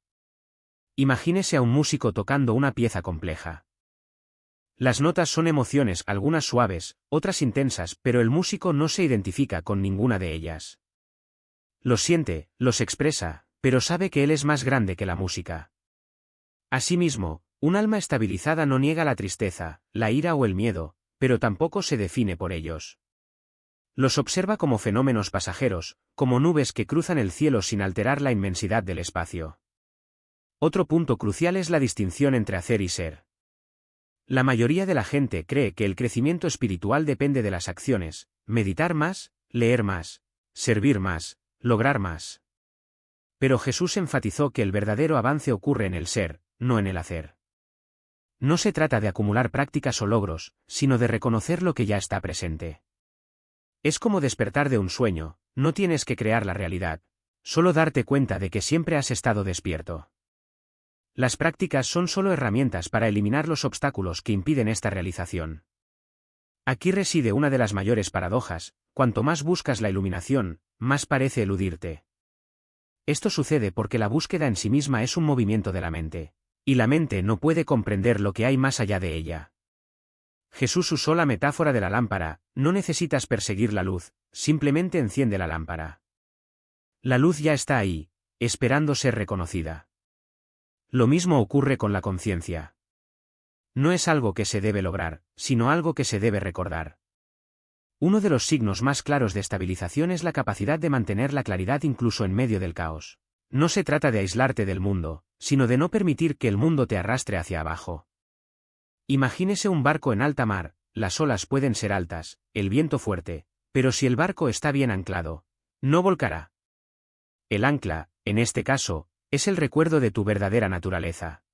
Speaker 1: Imagínese a un músico tocando una pieza compleja. Las notas son emociones, algunas suaves, otras intensas, pero el músico no se identifica con ninguna de ellas. Los siente, los expresa, pero sabe que él es más grande que la música. Asimismo, un alma estabilizada no niega la tristeza, la ira o el miedo, pero tampoco se define por ellos. Los observa como fenómenos pasajeros, como nubes que cruzan el cielo sin alterar la inmensidad del espacio. Otro punto crucial es la distinción entre hacer y ser. La mayoría de la gente cree que el crecimiento espiritual depende de las acciones, meditar más, leer más, servir más, lograr más. Pero Jesús enfatizó que el verdadero avance ocurre en el ser, no en el hacer. No se trata de acumular prácticas o logros, sino de reconocer lo que ya está presente. Es como despertar de un sueño, no tienes que crear la realidad, solo darte cuenta de que siempre has estado despierto. Las prácticas son solo herramientas para eliminar los obstáculos que impiden esta realización. Aquí reside una de las mayores paradojas, cuanto más buscas la iluminación, más parece eludirte. Esto sucede porque la búsqueda en sí misma es un movimiento de la mente, y la mente no puede comprender lo que hay más allá de ella. Jesús usó la metáfora de la lámpara, no necesitas perseguir la luz, simplemente enciende la lámpara. La luz ya está ahí, esperando ser reconocida. Lo mismo ocurre con la conciencia. No es algo que se debe lograr, sino algo que se debe recordar. Uno de los signos más claros de estabilización es la capacidad de mantener la claridad incluso en medio del caos. No se trata de aislarte del mundo, sino de no permitir que el mundo te arrastre hacia abajo. Imagínese un barco en alta mar, las olas pueden ser altas, el viento fuerte, pero si el barco está bien anclado, no volcará. El ancla, en este caso, es el recuerdo de tu verdadera naturaleza.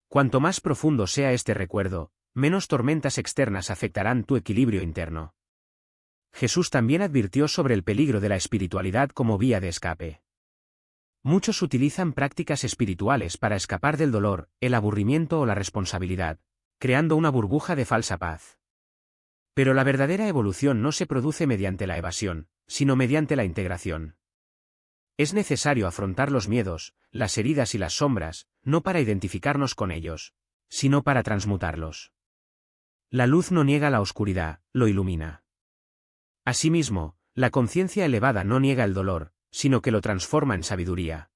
Speaker 1: Cuanto más profundo sea este recuerdo, menos tormentas externas afectarán tu equilibrio interno. Jesús también advirtió sobre el peligro de la espiritualidad como vía de escape. Muchos utilizan prácticas espirituales para escapar del dolor, el aburrimiento o la responsabilidad, creando una burbuja de falsa paz. Pero la verdadera evolución no se produce mediante la evasión, sino mediante la integración. Es necesario afrontar los miedos, las heridas y las sombras, no para identificarnos con ellos, sino para transmutarlos. La luz no niega la oscuridad, lo ilumina. Asimismo, la conciencia elevada no niega el dolor, sino que lo transforma en sabiduría.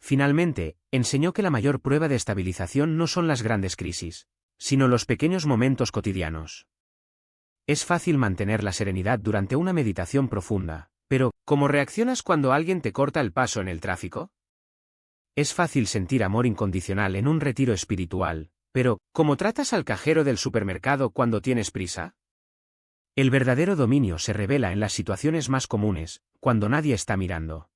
Speaker 1: Finalmente, enseñó que la mayor prueba de estabilización no son las grandes crisis, sino los pequeños momentos cotidianos. Es fácil mantener la serenidad durante una meditación profunda, pero, ¿cómo reaccionas cuando alguien te corta el paso en el tráfico? Es fácil sentir amor incondicional en un retiro espiritual, pero, ¿cómo tratas al cajero del supermercado cuando tienes prisa? El verdadero dominio se revela en las situaciones más comunes, cuando nadie está mirando.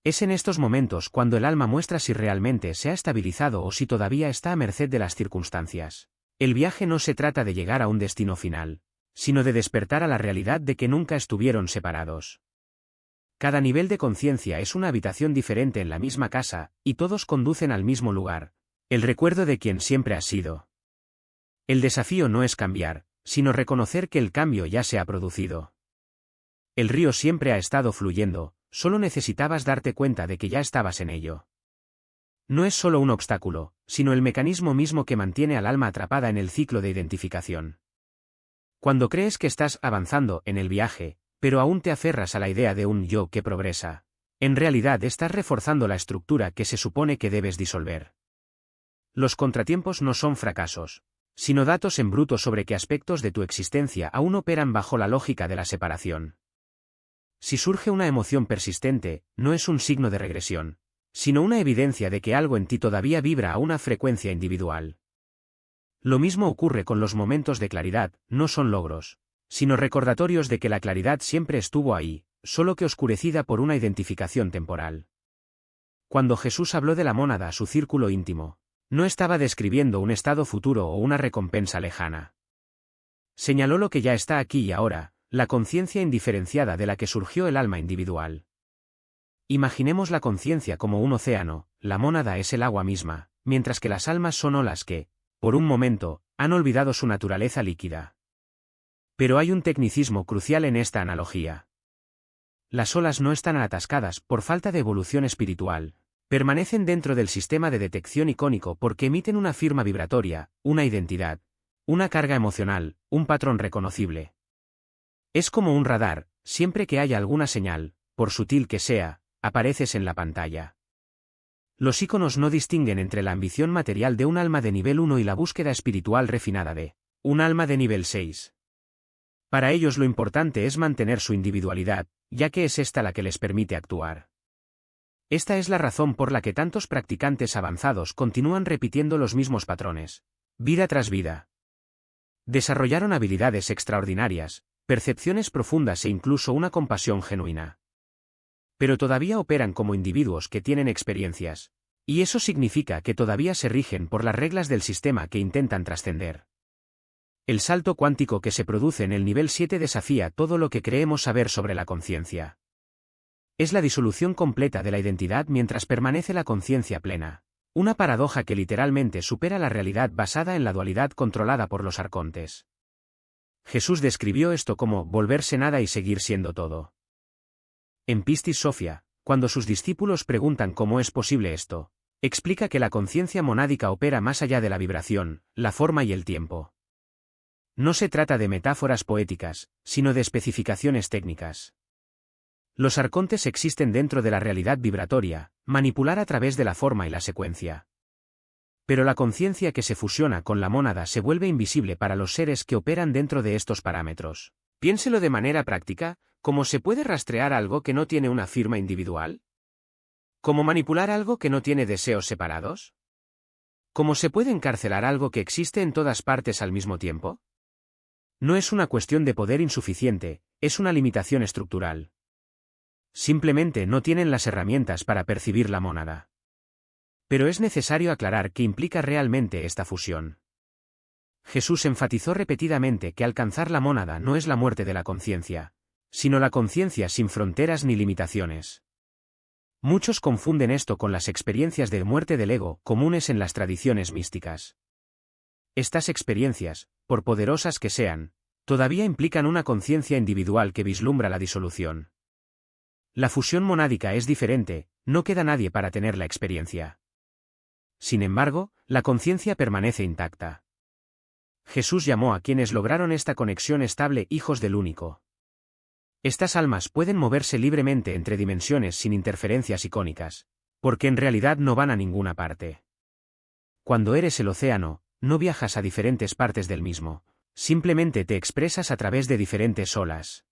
Speaker 1: Es en estos momentos cuando el alma muestra si realmente se ha estabilizado o si todavía está a merced de las circunstancias. El viaje no se trata de llegar a un destino final, sino de despertar a la realidad de que nunca estuvieron separados. Cada nivel de conciencia es una habitación diferente en la misma casa, y todos conducen al mismo lugar, el recuerdo de quien siempre has sido. El desafío no es cambiar, sino reconocer que el cambio ya se ha producido. El río siempre ha estado fluyendo, solo necesitabas darte cuenta de que ya estabas en ello. No es solo un obstáculo, sino el mecanismo mismo que mantiene al alma atrapada en el ciclo de identificación. Cuando crees que estás avanzando en el viaje, pero aún te aferras a la idea de un yo que progresa, en realidad estás reforzando la estructura que se supone que debes disolver. Los contratiempos no son fracasos, sino datos en bruto sobre qué aspectos de tu existencia aún operan bajo la lógica de la separación. Si surge una emoción persistente, no es un signo de regresión, sino una evidencia de que algo en ti todavía vibra a una frecuencia individual. Lo mismo ocurre con los momentos de claridad, no son logros, sino recordatorios de que la claridad siempre estuvo ahí, solo que oscurecida por una identificación temporal. Cuando Jesús habló de la mónada a su círculo íntimo, no estaba describiendo un estado futuro o una recompensa lejana. Señaló lo que ya está aquí y ahora, la conciencia indiferenciada de la que surgió el alma individual. Imaginemos la conciencia como un océano, la mónada es el agua misma, mientras que las almas son olas que, por un momento, han olvidado su naturaleza líquida. Pero hay un tecnicismo crucial en esta analogía. Las olas no están atascadas por falta de evolución espiritual, permanecen dentro del sistema de detección icónico porque emiten una firma vibratoria, una identidad, una carga emocional, un patrón reconocible. Es como un radar, siempre que haya alguna señal, por sutil que sea, apareces en la pantalla. Los íconos no distinguen entre la ambición material de un alma de nivel 1 y la búsqueda espiritual refinada de un alma de nivel 6. Para ellos lo importante es mantener su individualidad, ya que es esta la que les permite actuar. Esta es la razón por la que tantos practicantes avanzados continúan repitiendo los mismos patrones, vida tras vida. Desarrollaron habilidades extraordinarias, percepciones profundas e incluso una compasión genuina. Pero todavía operan como individuos que tienen experiencias, y eso significa que todavía se rigen por las reglas del sistema que intentan trascender. El salto cuántico que se produce en el nivel 7 desafía todo lo que creemos saber sobre la conciencia. Es la disolución completa de la identidad mientras permanece la conciencia plena, una paradoja que literalmente supera la realidad basada en la dualidad controlada por los arcontes. Jesús describió esto como volverse nada y seguir siendo todo. En Pistis Sophia, cuando sus discípulos preguntan cómo es posible esto, explica que la conciencia monádica opera más allá de la vibración, la forma y el tiempo. No se trata de metáforas poéticas, sino de especificaciones técnicas. Los arcontes existen dentro de la realidad vibratoria, manipular a través de la forma y la secuencia. Pero la conciencia que se fusiona con la mónada se vuelve invisible para los seres que operan dentro de estos parámetros. Piénselo de manera práctica, ¿cómo se puede rastrear algo que no tiene una firma individual? ¿Cómo manipular algo que no tiene deseos separados? ¿Cómo se puede encarcelar algo que existe en todas partes al mismo tiempo? No es una cuestión de poder insuficiente, es una limitación estructural. Simplemente no tienen las herramientas para percibir la mónada. Pero es necesario aclarar qué implica realmente esta fusión. Jesús enfatizó repetidamente que alcanzar la mónada no es la muerte de la conciencia, sino la conciencia sin fronteras ni limitaciones. Muchos confunden esto con las experiencias de muerte del ego comunes en las tradiciones místicas. Estas experiencias, por poderosas que sean, todavía implican una conciencia individual que vislumbra la disolución. La fusión monádica es diferente, no queda nadie para tener la experiencia. Sin embargo, la conciencia permanece intacta. Jesús llamó a quienes lograron esta conexión estable hijos del único. Estas almas pueden moverse libremente entre dimensiones sin interferencias icónicas, porque en realidad no van a ninguna parte. Cuando eres el océano, no viajas a diferentes partes del mismo, simplemente te expresas a través de diferentes olas.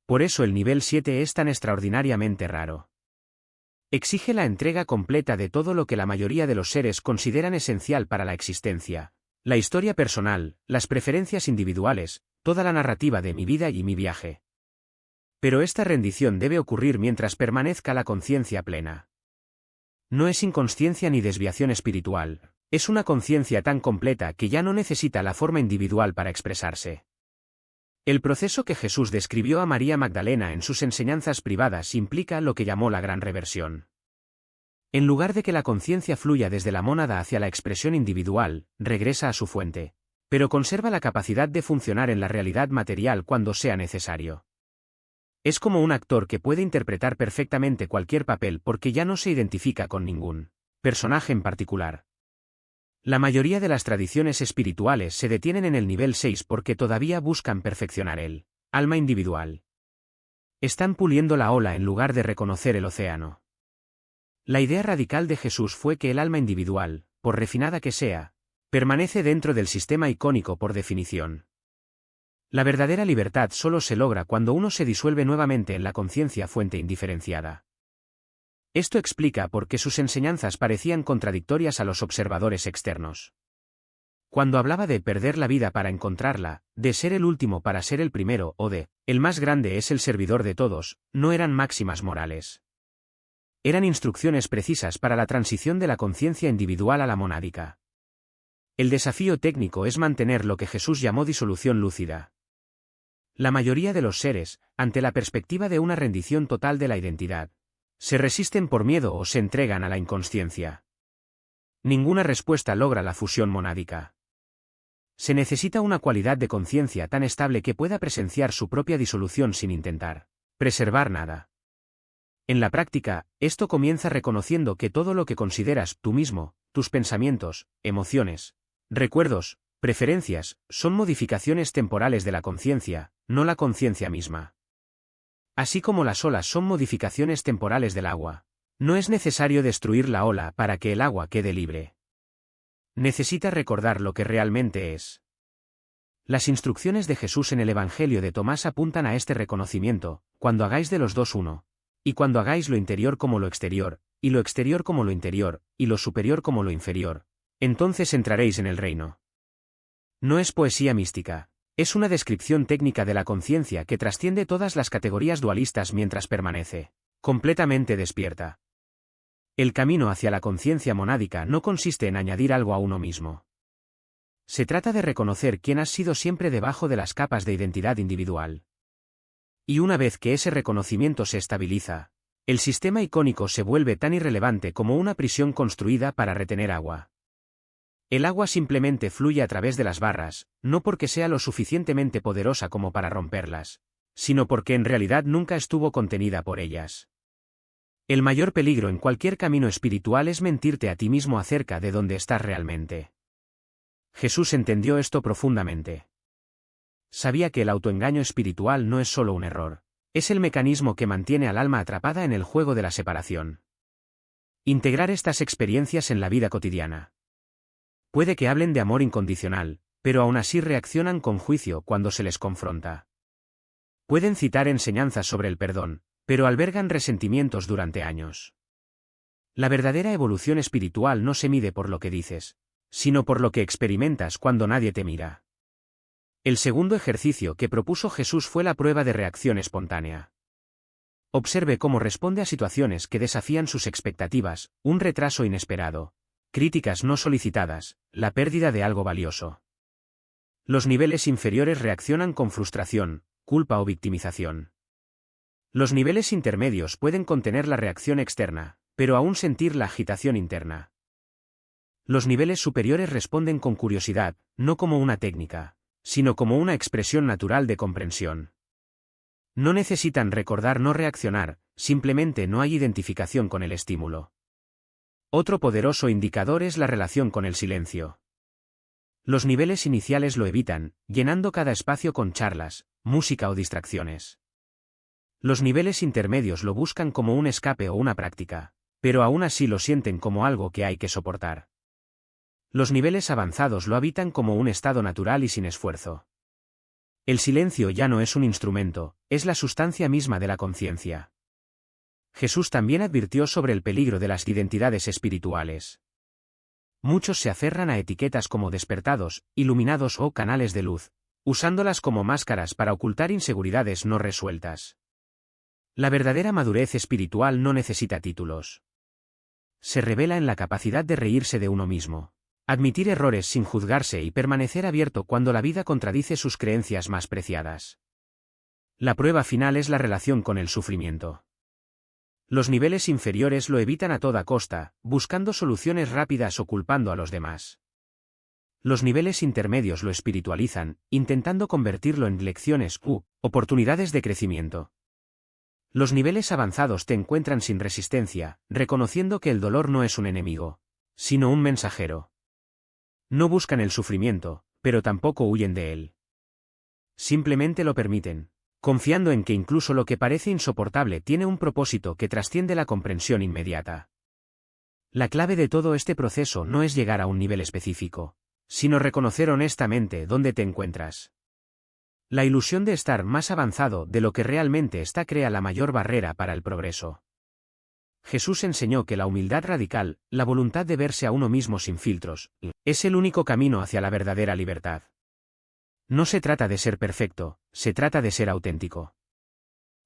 Speaker 1: Por eso el nivel 7 es tan extraordinariamente raro. Exige la entrega completa de todo lo que la mayoría de los seres consideran esencial para la existencia: la historia personal, las preferencias individuales, toda la narrativa de mi vida y mi viaje. Pero esta rendición debe ocurrir mientras permanezca la conciencia plena. No es inconsciencia ni desviación espiritual, es una conciencia tan completa que ya no necesita la forma individual para expresarse. El proceso que Jesús describió a María Magdalena en sus enseñanzas privadas implica lo que llamó la gran reversión. En lugar de que la conciencia fluya desde la mónada hacia la expresión individual, regresa a su fuente, pero conserva la capacidad de funcionar en la realidad material cuando sea necesario. Es como un actor que puede interpretar perfectamente cualquier papel porque ya no se identifica con ningún personaje en particular. La mayoría de las tradiciones espirituales se detienen en el nivel 6 porque todavía buscan perfeccionar el alma individual. Están puliendo la ola en lugar de reconocer el océano. La idea radical de Jesús fue que el alma individual, por refinada que sea, permanece dentro del sistema icónico por definición. La verdadera libertad solo se logra cuando uno se disuelve nuevamente en la conciencia fuente indiferenciada. Esto explica por qué sus enseñanzas parecían contradictorias a los observadores externos. Cuando hablaba de perder la vida para encontrarla, de ser el último para ser el primero o de el más grande es el servidor de todos, no eran máximas morales. Eran instrucciones precisas para la transición de la conciencia individual a la monádica. El desafío técnico es mantener lo que Jesús llamó disolución lúcida. La mayoría de los seres, ante la perspectiva de una rendición total de la identidad, se resisten por miedo o se entregan a la inconsciencia. Ninguna respuesta logra la fusión monádica. Se necesita una cualidad de conciencia tan estable que pueda presenciar su propia disolución sin intentar preservar nada. En la práctica, esto comienza reconociendo que todo lo que consideras tú mismo, tus pensamientos, emociones, recuerdos, preferencias, son modificaciones temporales de la conciencia, no la conciencia misma. Así como las olas son modificaciones temporales del agua, no es necesario destruir la ola para que el agua quede libre. Necesita recordar lo que realmente es. Las instrucciones de Jesús en el Evangelio de Tomás apuntan a este reconocimiento: cuando hagáis de los dos uno, y cuando hagáis lo interior como lo exterior, y lo exterior como lo interior, y lo superior como lo inferior, entonces entraréis en el reino. No es poesía mística. Es una descripción técnica de la conciencia que trasciende todas las categorías dualistas mientras permanece completamente despierta. El camino hacia la conciencia monádica no consiste en añadir algo a uno mismo. Se trata de reconocer quién has sido siempre debajo de las capas de identidad individual. Y una vez que ese reconocimiento se estabiliza, el sistema icónico se vuelve tan irrelevante como una prisión construida para retener agua. El agua simplemente fluye a través de las barras, no porque sea lo suficientemente poderosa como para romperlas, sino porque en realidad nunca estuvo contenida por ellas. El mayor peligro en cualquier camino espiritual es mentirte a ti mismo acerca de dónde estás realmente. Jesús entendió esto profundamente. Sabía que el autoengaño espiritual no es solo un error, es el mecanismo que mantiene al alma atrapada en el juego de la separación. Integrar estas experiencias en la vida cotidiana. Puede que hablen de amor incondicional, pero aún así reaccionan con juicio cuando se les confronta. Pueden citar enseñanzas sobre el perdón, pero albergan resentimientos durante años. La verdadera evolución espiritual no se mide por lo que dices, sino por lo que experimentas cuando nadie te mira. El segundo ejercicio que propuso Jesús fue la prueba de reacción espontánea. Observe cómo responde a situaciones que desafían sus expectativas, un retraso inesperado, críticas no solicitadas, la pérdida de algo valioso. Los niveles inferiores reaccionan con frustración, culpa o victimización. Los niveles intermedios pueden contener la reacción externa, pero aún sentir la agitación interna. Los niveles superiores responden con curiosidad, no como una técnica, sino como una expresión natural de comprensión. No necesitan recordar no reaccionar, simplemente no hay identificación con el estímulo. Otro poderoso indicador es la relación con el silencio. Los niveles iniciales lo evitan, llenando cada espacio con charlas, música o distracciones. Los niveles intermedios lo buscan como un escape o una práctica, pero aún así lo sienten como algo que hay que soportar. Los niveles avanzados lo habitan como un estado natural y sin esfuerzo. El silencio ya no es un instrumento, es la sustancia misma de la conciencia. Jesús también advirtió sobre el peligro de las identidades espirituales. Muchos se aferran a etiquetas como despertados, iluminados o canales de luz, usándolas como máscaras para ocultar inseguridades no resueltas. La verdadera madurez espiritual no necesita títulos. Se revela en la capacidad de reírse de uno mismo, admitir errores sin juzgarse y permanecer abierto cuando la vida contradice sus creencias más preciadas. La prueba final es la relación con el sufrimiento. Los niveles inferiores lo evitan a toda costa, buscando soluciones rápidas o culpando a los demás. Los niveles intermedios lo espiritualizan, intentando convertirlo en lecciones u oportunidades de crecimiento. Los niveles avanzados te encuentran sin resistencia, reconociendo que el dolor no es un enemigo, sino un mensajero. No buscan el sufrimiento, pero tampoco huyen de él. Simplemente lo permiten, confiando en que incluso lo que parece insoportable tiene un propósito que trasciende la comprensión inmediata. La clave de todo este proceso no es llegar a un nivel específico, sino reconocer honestamente dónde te encuentras. La ilusión de estar más avanzado de lo que realmente está crea la mayor barrera para el progreso. Jesús enseñó que la humildad radical, la voluntad de verse a uno mismo sin filtros, es el único camino hacia la verdadera libertad. No se trata de ser perfecto, se trata de ser auténtico.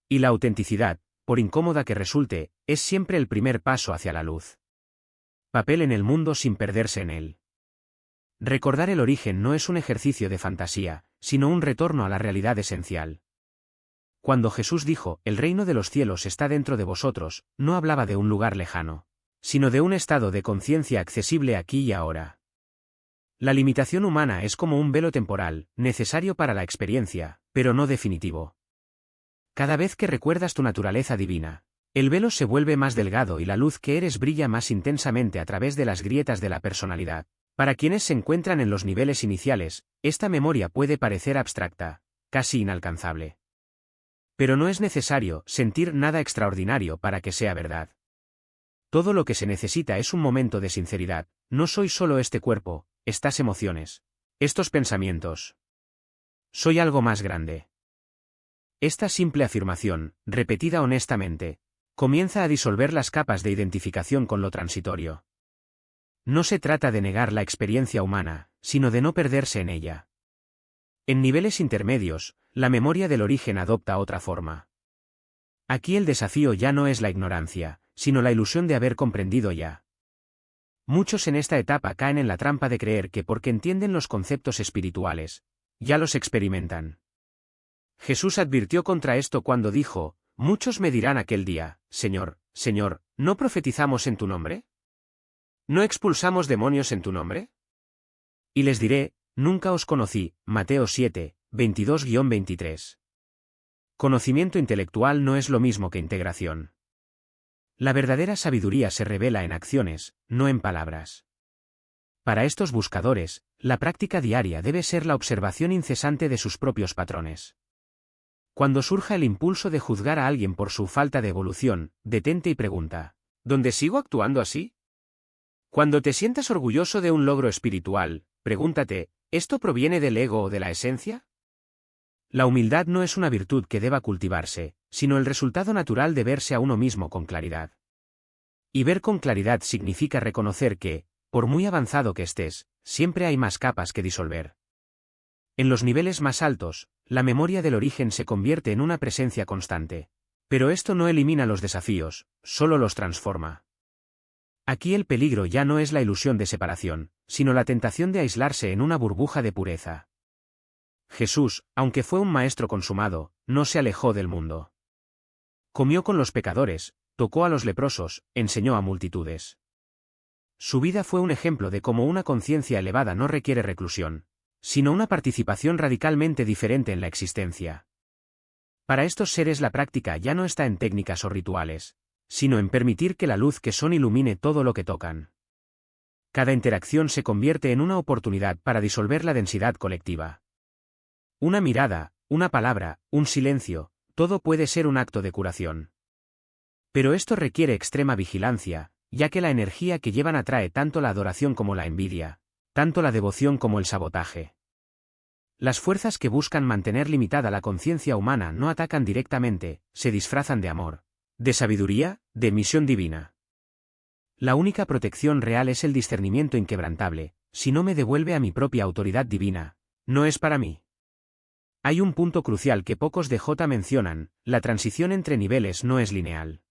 Speaker 1: Y la autenticidad, por incómoda que resulte, es siempre el primer paso hacia la luz. Papel en el mundo sin perderse en él. Recordar el origen no es un ejercicio de fantasía, sino un retorno a la realidad esencial. Cuando Jesús dijo, "El reino de los cielos está dentro de vosotros", no hablaba de un lugar lejano, sino de un estado de conciencia accesible aquí y ahora. La limitación humana es como un velo temporal, necesario para la experiencia, pero no definitivo. Cada vez que recuerdas tu naturaleza divina, el velo se vuelve más delgado y la luz que eres brilla más intensamente a través de las grietas de la personalidad. Para quienes se encuentran en los niveles iniciales, esta memoria puede parecer abstracta, casi inalcanzable. Pero no es necesario sentir nada extraordinario para que sea verdad. Todo lo que se necesita es un momento de sinceridad. No soy solo este cuerpo, estas emociones, estos pensamientos. Soy algo más grande. Esta simple afirmación, repetida honestamente, comienza a disolver las capas de identificación con lo transitorio. No se trata de negar la experiencia humana, sino de no perderse en ella. En niveles intermedios, la memoria del origen adopta otra forma. Aquí el desafío ya no es la ignorancia, sino la ilusión de haber comprendido ya. Muchos en esta etapa caen en la trampa de creer que porque entienden los conceptos espirituales, ya los experimentan. Jesús advirtió contra esto cuando dijo, "Muchos me dirán aquel día, Señor, Señor, ¿no profetizamos en tu nombre? ¿No expulsamos demonios en tu nombre?" Y les diré, "Nunca os conocí", Mateo 7, 22-23. Conocimiento intelectual no es lo mismo que integración. La verdadera sabiduría se revela en acciones, no en palabras. Para estos buscadores, la práctica diaria debe ser la observación incesante de sus propios patrones. Cuando surja el impulso de juzgar a alguien por su falta de evolución, detente y pregunta, ¿dónde sigo actuando así? Cuando te sientas orgulloso de un logro espiritual, pregúntate, ¿esto proviene del ego o de la esencia? La humildad no es una virtud que deba cultivarse, sino el resultado natural de verse a uno mismo con claridad. Y ver con claridad significa reconocer que, por muy avanzado que estés, siempre hay más capas que disolver. En los niveles más altos, la memoria del origen se convierte en una presencia constante. Pero esto no elimina los desafíos, solo los transforma. Aquí el peligro ya no es la ilusión de separación, sino la tentación de aislarse en una burbuja de pureza. Jesús, aunque fue un maestro consumado, no se alejó del mundo. Comió con los pecadores, tocó a los leprosos, enseñó a multitudes. Su vida fue un ejemplo de cómo una conciencia elevada no requiere reclusión, sino una participación radicalmente diferente en la existencia. Para estos seres la práctica ya no está en técnicas o rituales, sino en permitir que la luz que son ilumine todo lo que tocan. Cada interacción se convierte en una oportunidad para disolver la densidad colectiva. Una mirada, una palabra, un silencio, todo puede ser un acto de curación. Pero esto requiere extrema vigilancia, ya que la energía que llevan atrae tanto la adoración como la envidia, tanto la devoción como el sabotaje. Las fuerzas que buscan mantener limitada la conciencia humana no atacan directamente, se disfrazan de amor, de sabiduría, de misión divina. La única protección real es el discernimiento inquebrantable. Si no me devuelve a mi propia autoridad divina, no es para mí. Hay un punto crucial que pocos de J mencionan: la transición entre niveles no es lineal.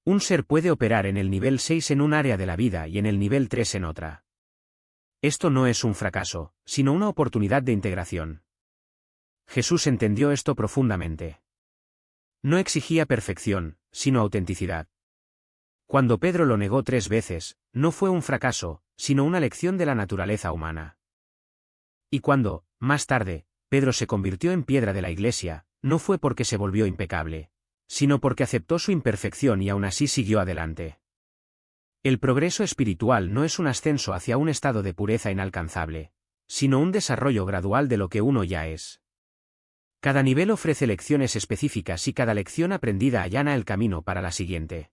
Speaker 1: Un ser puede operar en el nivel 6 en un área de la vida y en el nivel 3 en otra. Esto no es un fracaso, sino una oportunidad de integración. Jesús entendió esto profundamente. No exigía perfección, sino autenticidad. Cuando Pedro lo negó 3 veces, no fue un fracaso, sino una lección de la naturaleza humana. Y cuando, más tarde, Pedro se convirtió en piedra de la iglesia, no fue porque se volvió impecable, sino porque aceptó su imperfección y aún así siguió adelante. El progreso espiritual no es un ascenso hacia un estado de pureza inalcanzable, sino un desarrollo gradual de lo que uno ya es. Cada nivel ofrece lecciones específicas y cada lección aprendida allana el camino para la siguiente.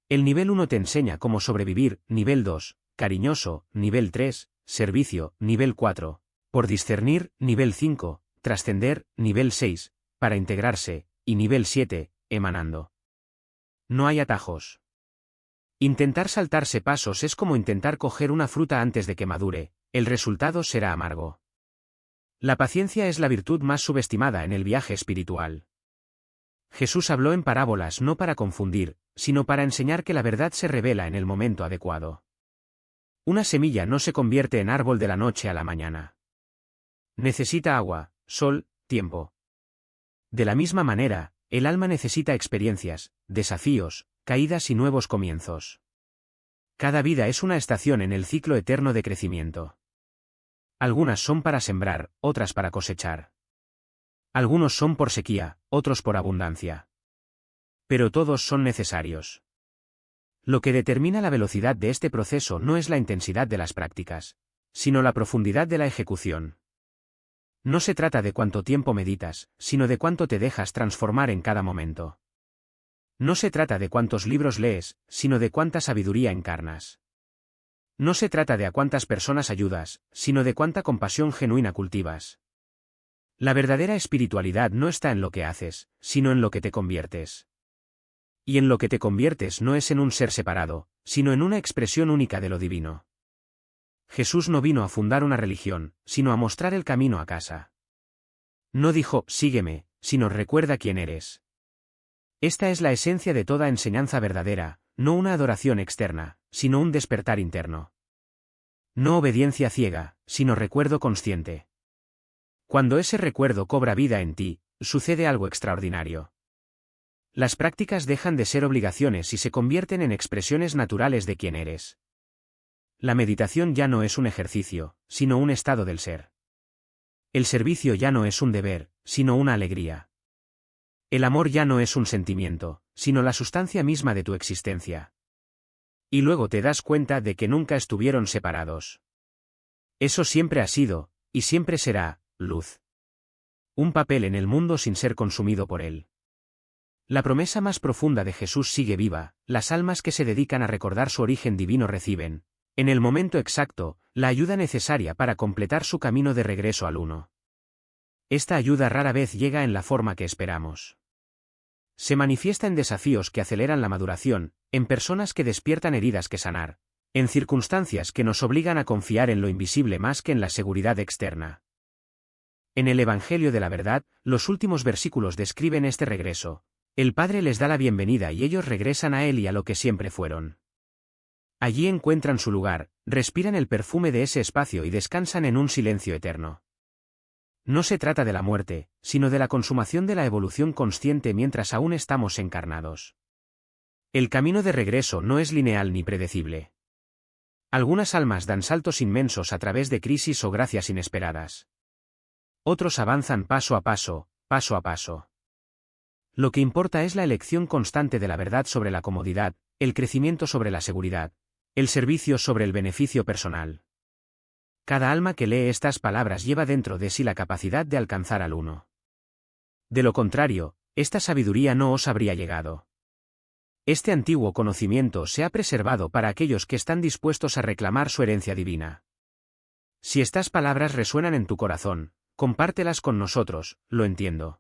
Speaker 1: El nivel 1 te enseña cómo sobrevivir, nivel 2, cariñoso, nivel 3, servicio, nivel 4, por discernir, nivel 5, trascender, nivel 6, para integrarse, y nivel 7, emanando. No hay atajos. Intentar saltarse pasos es como intentar coger una fruta antes de que madure, el resultado será amargo. La paciencia es la virtud más subestimada en el viaje espiritual. Jesús habló en parábolas no para confundir, sino para enseñar que la verdad se revela en el momento adecuado. Una semilla no se convierte en árbol de la noche a la mañana. Necesita agua, sol, tiempo. De la misma manera, el alma necesita experiencias, desafíos, caídas y nuevos comienzos. Cada vida es una estación en el ciclo eterno de crecimiento. Algunas son para sembrar, otras para cosechar. Algunos son por sequía, otros por abundancia. Pero todos son necesarios. Lo que determina la velocidad de este proceso no es la intensidad de las prácticas, sino la profundidad de la ejecución. No se trata de cuánto tiempo meditas, sino de cuánto te dejas transformar en cada momento. No se trata de cuántos libros lees, sino de cuánta sabiduría encarnas. No se trata de a cuántas personas ayudas, sino de cuánta compasión genuina cultivas. La verdadera espiritualidad no está en lo que haces, sino en lo que te conviertes. Y en lo que te conviertes no es en un ser separado, sino en una expresión única de lo divino. Jesús no vino a fundar una religión, sino a mostrar el camino a casa. No dijo, sígueme, sino recuerda quién eres. Esta es la esencia de toda enseñanza verdadera, no una adoración externa, sino un despertar interno. No obediencia ciega, sino recuerdo consciente. Cuando ese recuerdo cobra vida en ti, sucede algo extraordinario. Las prácticas dejan de ser obligaciones y se convierten en expresiones naturales de quién eres. La meditación ya no es un ejercicio, sino un estado del ser. El servicio ya no es un deber, sino una alegría. El amor ya no es un sentimiento, sino la sustancia misma de tu existencia. Y luego te das cuenta de que nunca estuvieron separados. Eso siempre ha sido, y siempre será, luz. Un papel en el mundo sin ser consumido por él. La promesa más profunda de Jesús sigue viva: las almas que se dedican a recordar su origen divino reciben, en el momento exacto, la ayuda necesaria para completar su camino de regreso al Uno. Esta ayuda rara vez llega en la forma que esperamos. Se manifiesta en desafíos que aceleran la maduración, en personas que despiertan heridas que sanar, en circunstancias que nos obligan a confiar en lo invisible más que en la seguridad externa. En el Evangelio de la Verdad, los últimos versículos describen este regreso. El Padre les da la bienvenida y ellos regresan a Él y a lo que siempre fueron. Allí encuentran su lugar, respiran el perfume de ese espacio y descansan en un silencio eterno. No se trata de la muerte, sino de la consumación de la evolución consciente mientras aún estamos encarnados. El camino de regreso no es lineal ni predecible. Algunas almas dan saltos inmensos a través de crisis o gracias inesperadas. Otros avanzan paso a paso, paso a paso. Lo que importa es la elección constante de la verdad sobre la comodidad, el crecimiento sobre la seguridad, el servicio sobre el beneficio personal. Cada alma que lee estas palabras lleva dentro de sí la capacidad de alcanzar al uno. De lo contrario, esta sabiduría no os habría llegado. Este antiguo conocimiento se ha preservado para aquellos que están dispuestos a reclamar su herencia divina. Si estas palabras resuenan en tu corazón, compártelas con nosotros, lo entiendo.